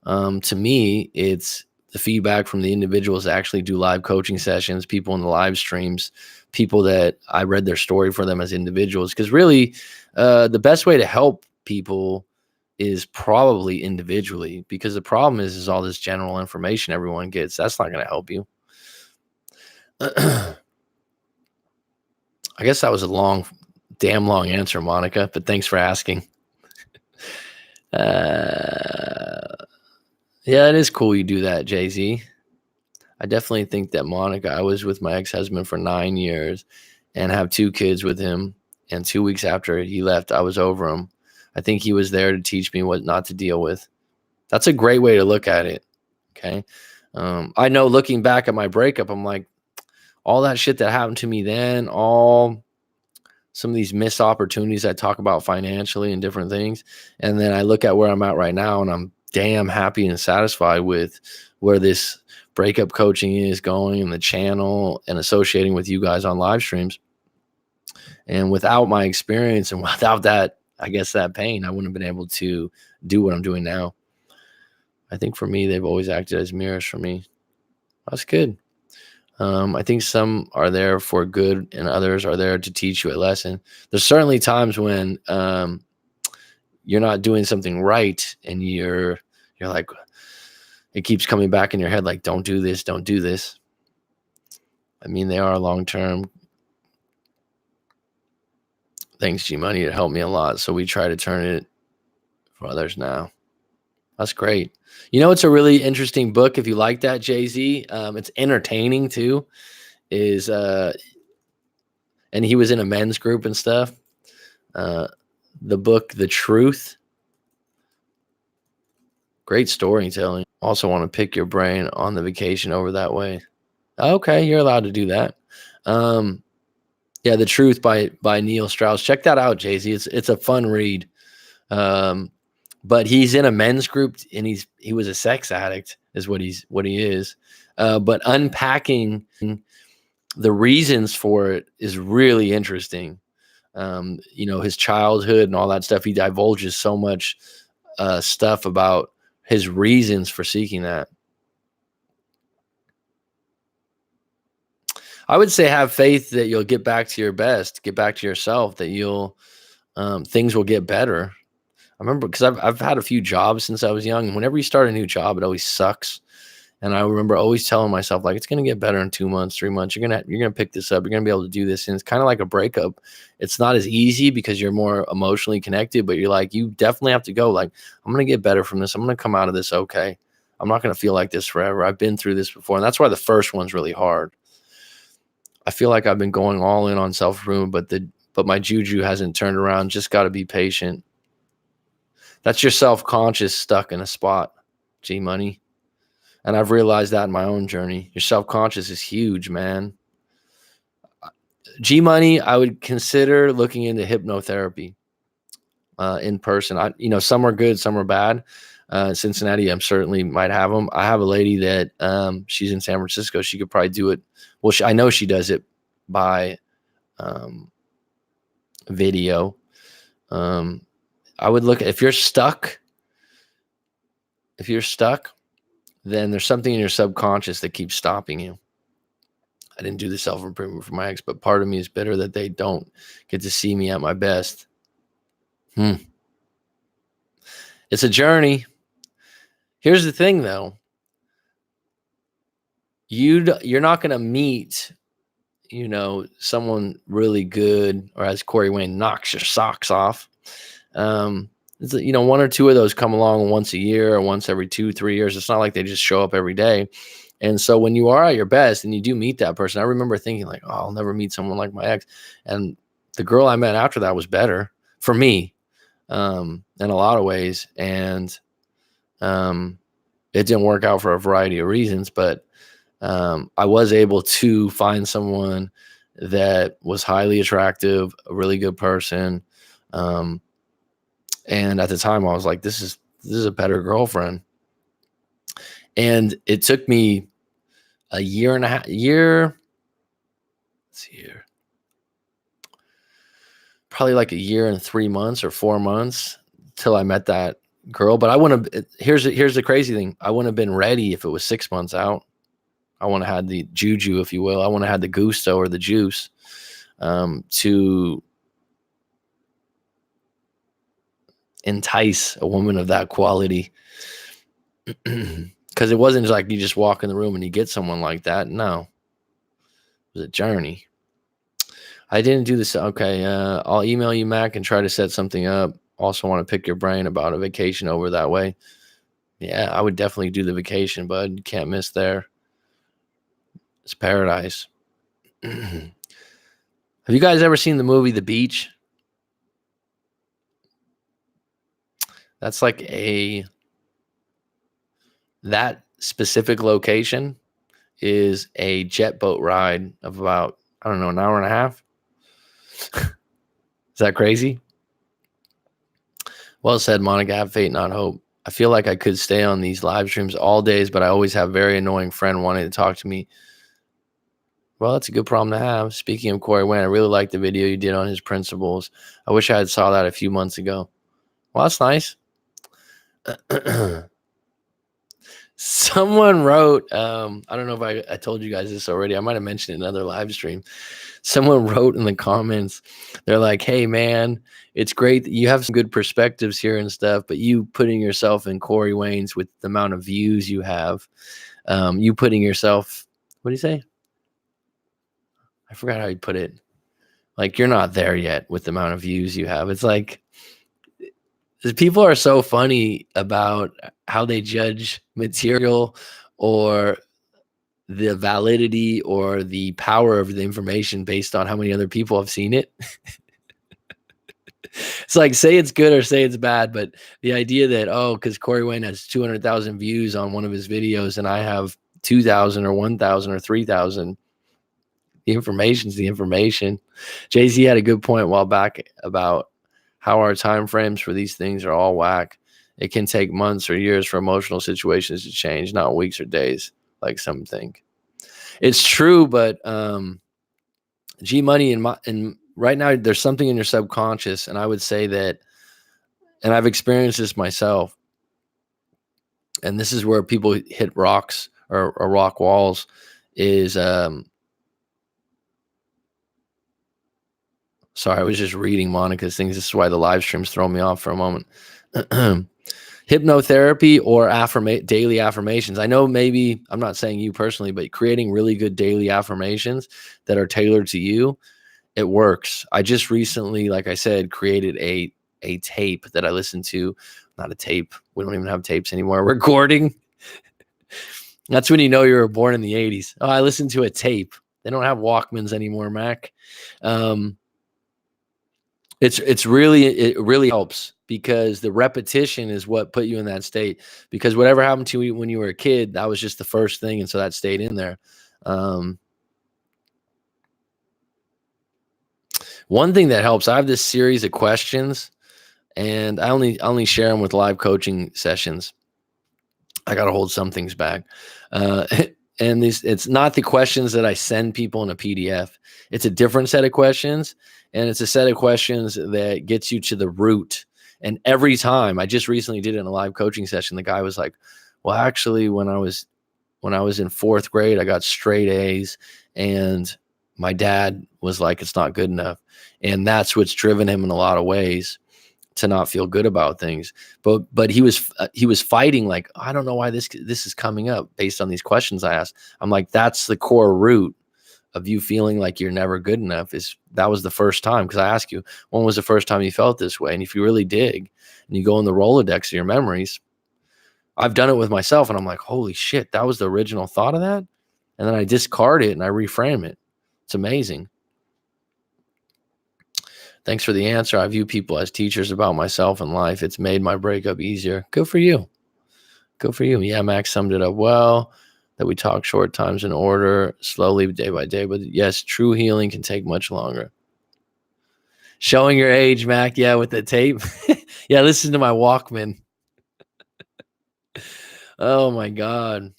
To me, it's the feedback from the individuals that actually do live coaching sessions, people in the live streams, people that I read their story for them as individuals. Because really, the best way to help people is probably individually, because the problem is all this general information everyone gets. That's not going to help you. I guess that was a damn long answer, Monica, but thanks for asking. Yeah, it is cool you do that, JayZ. I definitely think that Monica, I was with my ex-husband for 9 years and have 2 kids with him. And 2 weeks after he left, I was over him. I think he was there to teach me what not to deal with. That's a great way to look at it. Okay. I know looking back at my breakup, I'm like, all that shit that happened to me then, some of these missed opportunities I talk about financially and different things. And then I look at where I'm at right now, and I'm damn happy and satisfied with where this breakup coaching is going and the channel and associating with you guys on live streams. And without my experience and without that, I guess that pain, I wouldn't have been able to do what I'm doing now. I think for me, they've always acted as mirrors for me. That's good. I think some are there for good and others are there to teach you a lesson. There's certainly times when you're not doing something right and you're like, it keeps coming back in your head like, don't do this, don't do this. I mean, they are long-term. Thanks, G-Money. It helped me a lot. So we try to turn it for others now. That's great. You know, it's a really interesting book. If you like that, JayZ, it's entertaining too. And he was in a men's group and stuff. The book, The Truth. Great storytelling. Also want to pick your brain on the vacation over that way. Okay, you're allowed to do that. Yeah, The Truth by Neil Strauss. Check that out, JayZ. It's a fun read. But he's in a men's group and he was a sex addict is what he is. But unpacking the reasons for it is really interesting. You know, his childhood and all that stuff. He divulges so much stuff about his reasons for seeking that. I would say have faith that you'll get back to your best, get back to yourself, that you'll things will get better. I remember because I've had a few jobs since I was young. And whenever you start a new job, it always sucks. And I remember always telling myself, like, it's going to get better in 2 months, 3 months. You're going to pick this up. You're going to be able to do this. And it's kind of like a breakup. It's not as easy because you're more emotionally connected, but you're like, you definitely have to go. Like, I'm going to get better from this. I'm going to come out of this okay. I'm not going to feel like this forever. I've been through this before. And that's why the first one's really hard. I feel like I've been going all in on self-improvement, but my juju hasn't turned around. Just got to be patient. That's your self-conscious stuck in a spot, G-Money. And I've realized that in my own journey. Your self-conscious is huge, man. G-Money, I would consider looking into hypnotherapy in person. Some are good, some are bad. Cincinnati, I certainly might have them. I have a lady that she's in San Francisco. She could probably do it. Well, I know she does it by video. I would look, if you're stuck, then there's something in your subconscious that keeps stopping you. I didn't do the self-improvement for my ex, but part of me is bitter that they don't get to see me at my best. It's a journey. Here's the thing, though. You're not going to meet, someone really good, or as Corey Wayne, knocks your socks off. It's, 1 or 2 of those come along once a year or once every 2-3 years. It's not like they just show up every day. And so when you are at your best and you do meet that person, I remember thinking like, oh, I'll never meet someone like my ex. And the girl I met after that was better for me in a lot of ways. And it didn't work out for a variety of reasons, but I was able to find someone that was highly attractive, a really good person. And at the time I was like, this is a better girlfriend. And it took me a year and a half, probably like a year and 3 months or 4 months till I met that girl. But I wouldn't have, here's the crazy thing. I wouldn't have been ready if it was 6 months out. I want to have the juju, if you will. I want to have the gusto or the juice to entice a woman of that quality. Because it wasn't like you just walk in the room and you get someone like that. No, it was a journey. I didn't do this. Okay, I'll email you, Mac, and try to set something up. Also want to pick your brain about a vacation over that way. Yeah, I would definitely do the vacation, bud. You can't miss there. It's paradise. Have you guys ever seen the movie The Beach? That's like that specific location is a jet boat ride of about, I don't know, an hour and a half. Is that crazy? Well said, Monica. Have faith, not hope. I feel like I could stay on these live streams all days, but I always have a very annoying friend wanting to talk to me. Well, that's a good problem to have. Speaking of Corey Wayne, I really liked the video you did on his principles. I wish I had saw that a few months ago. Well, that's nice. Someone wrote, I don't know if I told you guys this already. I might have mentioned it in another live stream. Someone wrote in the comments, they're like, hey, man, it's great that you have some good perspectives here and stuff, but you putting yourself in Corey Wayne's with the amount of views you have, you putting yourself, what do you say? I forgot how you put it. Like, you're not there yet with the amount of views you have. It's like, people are so funny about how they judge material or the validity or the power of the information based on how many other people have seen it. It's like, say it's good or say it's bad, but the idea that, oh, because Corey Wayne has 200,000 views on one of his videos and I have 2,000 or 1,000 or 3,000, the information's the information. JayZ had a good point a while back about how our time frames for these things are all whack. It can take months or years for emotional situations to change, not weeks or days, like some think. It's true, but G Money and right now there's something in your subconscious, and I would say that, and I've experienced this myself, and this is where people hit rocks or rock walls, is sorry, I was just reading Monica's things. This is why the live stream's throwing me off for a moment. Hypnotherapy or daily affirmations. I know, maybe, I'm not saying you personally, but creating really good daily affirmations that are tailored to you, it works. I just recently, like I said, created a tape that I listened to. Not a tape. We don't even have tapes anymore. Recording. That's when you know you were born in the 80s. Oh, I listened to a tape. They don't have Walkmans anymore, Mac. It really helps, because the repetition is what put you in that state. Because whatever happened to you when you were a kid, that was just the first thing, and so that stayed in there. One thing that helps, I have this series of questions, and I only share them with live coaching sessions. I got to hold some things back. And it's not the questions that I send people in a PDF. It's a different set of questions, and it's a set of questions that gets you to the root. And every time, I just recently did it in a live coaching session, the guy was like, well, actually, when I was in fourth grade, I got straight A's, and my dad was like, it's not good enough. And that's what's driven him in a lot of ways to not feel good about things. But he was fighting, like, I don't know why this is coming up based on these questions I asked. I'm like, that's the core root of you feeling like you're never good enough. That was the first time, because I asked you, when was the first time you felt this way? And if you really dig and you go in the Rolodex of your memories, I've done it with myself, and I'm like, holy shit, that was the original thought of that. And then I discard it and I reframe it. It's amazing. Thanks for the answer. I view people as teachers about myself and life. It's made my breakup easier. Good for you. Good for you. Yeah, Max summed it up well, that we talk short times in order, slowly, day by day. But yes, true healing can take much longer. Showing your age, Mac. Yeah, with the tape. Yeah, listen to my Walkman. Oh my God.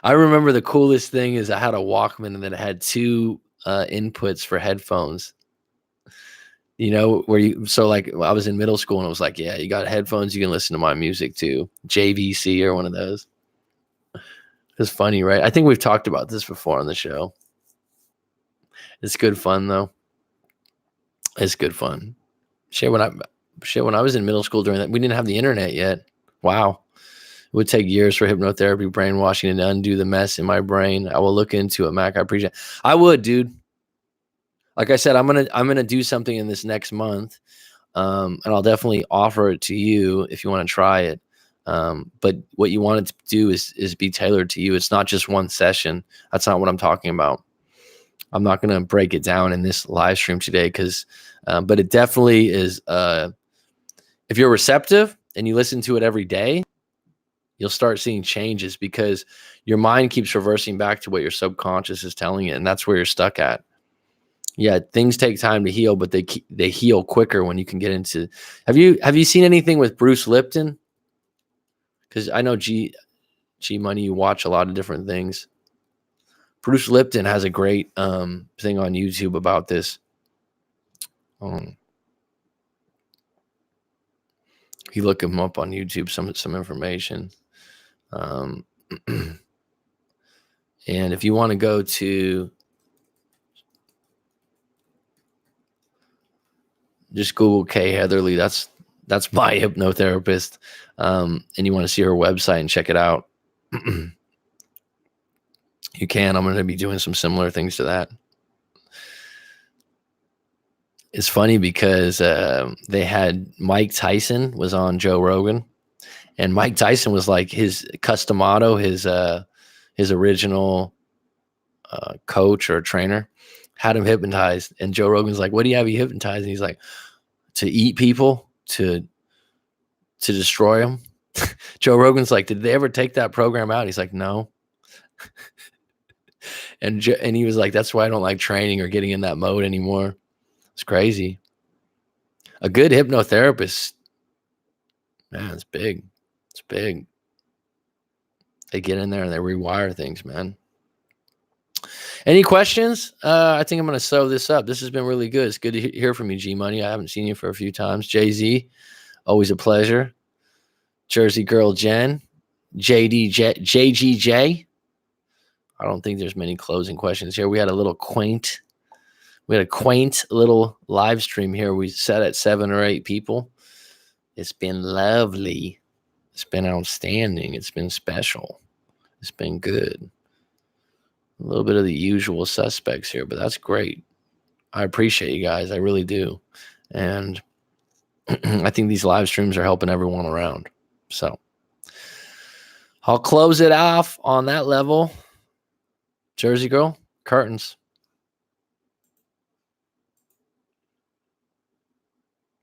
I remember the coolest thing is I had a Walkman and then it had two inputs for headphones. You know, where you like I was in middle school and it was like, yeah, you got headphones, you can listen to my music too. JVC or one of those. It's funny, right? I think we've talked about this before on the show. It's good fun though. It's good fun. Shit, when I was in middle school during that, we didn't have the internet yet. Wow. It would take years for hypnotherapy, brainwashing, and to undo the mess in my brain. I will look into it, Mac. I appreciate it. I would, dude. Like I said, I'm gonna do something in this next month. And I'll definitely offer it to you if you want to try it. But what you want it to do is be tailored to you. It's not just one session. That's not what I'm talking about. I'm not going to break it down in this live stream today but it definitely is. If you're receptive and you listen to it every day, you'll start seeing changes because your mind keeps reversing back to what your subconscious is telling it. And that's where you're stuck at. Yeah, things take time to heal, but they heal quicker when you can get into. Have you seen anything with Bruce Lipton? Because I know G Money, you watch a lot of different things. Bruce Lipton has a great thing on YouTube about this. You look him up on YouTube, some information. And if you want to go to just Google Kay Heatherly, that's my hypnotherapist. And you want to see her website and check it out. You can. I'm going to be doing some similar things to that. It's funny because they had Mike Tyson was on Joe Rogan, and Mike Tyson was like his customato, his original coach or trainer had him hypnotized, and Joe Rogan's like, "What do you have you hypnotized?" And he's like, "To eat people, to destroy them." Joe Rogan's like, "Did they ever take that program out?" He's like, "No." And he was like, "That's why I don't like training or getting in that mode anymore." It's crazy. A good hypnotherapist, man, it's big. It's big. They get in there and they rewire things, man. Any questions? I think I'm going to sew this up. This has been really good. It's good to hear from you, G Money. I haven't seen you for a few times. JayZ, always a pleasure. Jersey Girl Jen, JGJ. I don't think there's many closing questions here. We had a quaint little live stream here. We set at 7 or 8 people. It's been lovely. It's been outstanding. It's been special. It's been good. A little bit of the usual suspects here, but that's great. I appreciate you guys. I really do. And I think these live streams are helping everyone around. So I'll close it off on that level. Jersey Girl, curtains.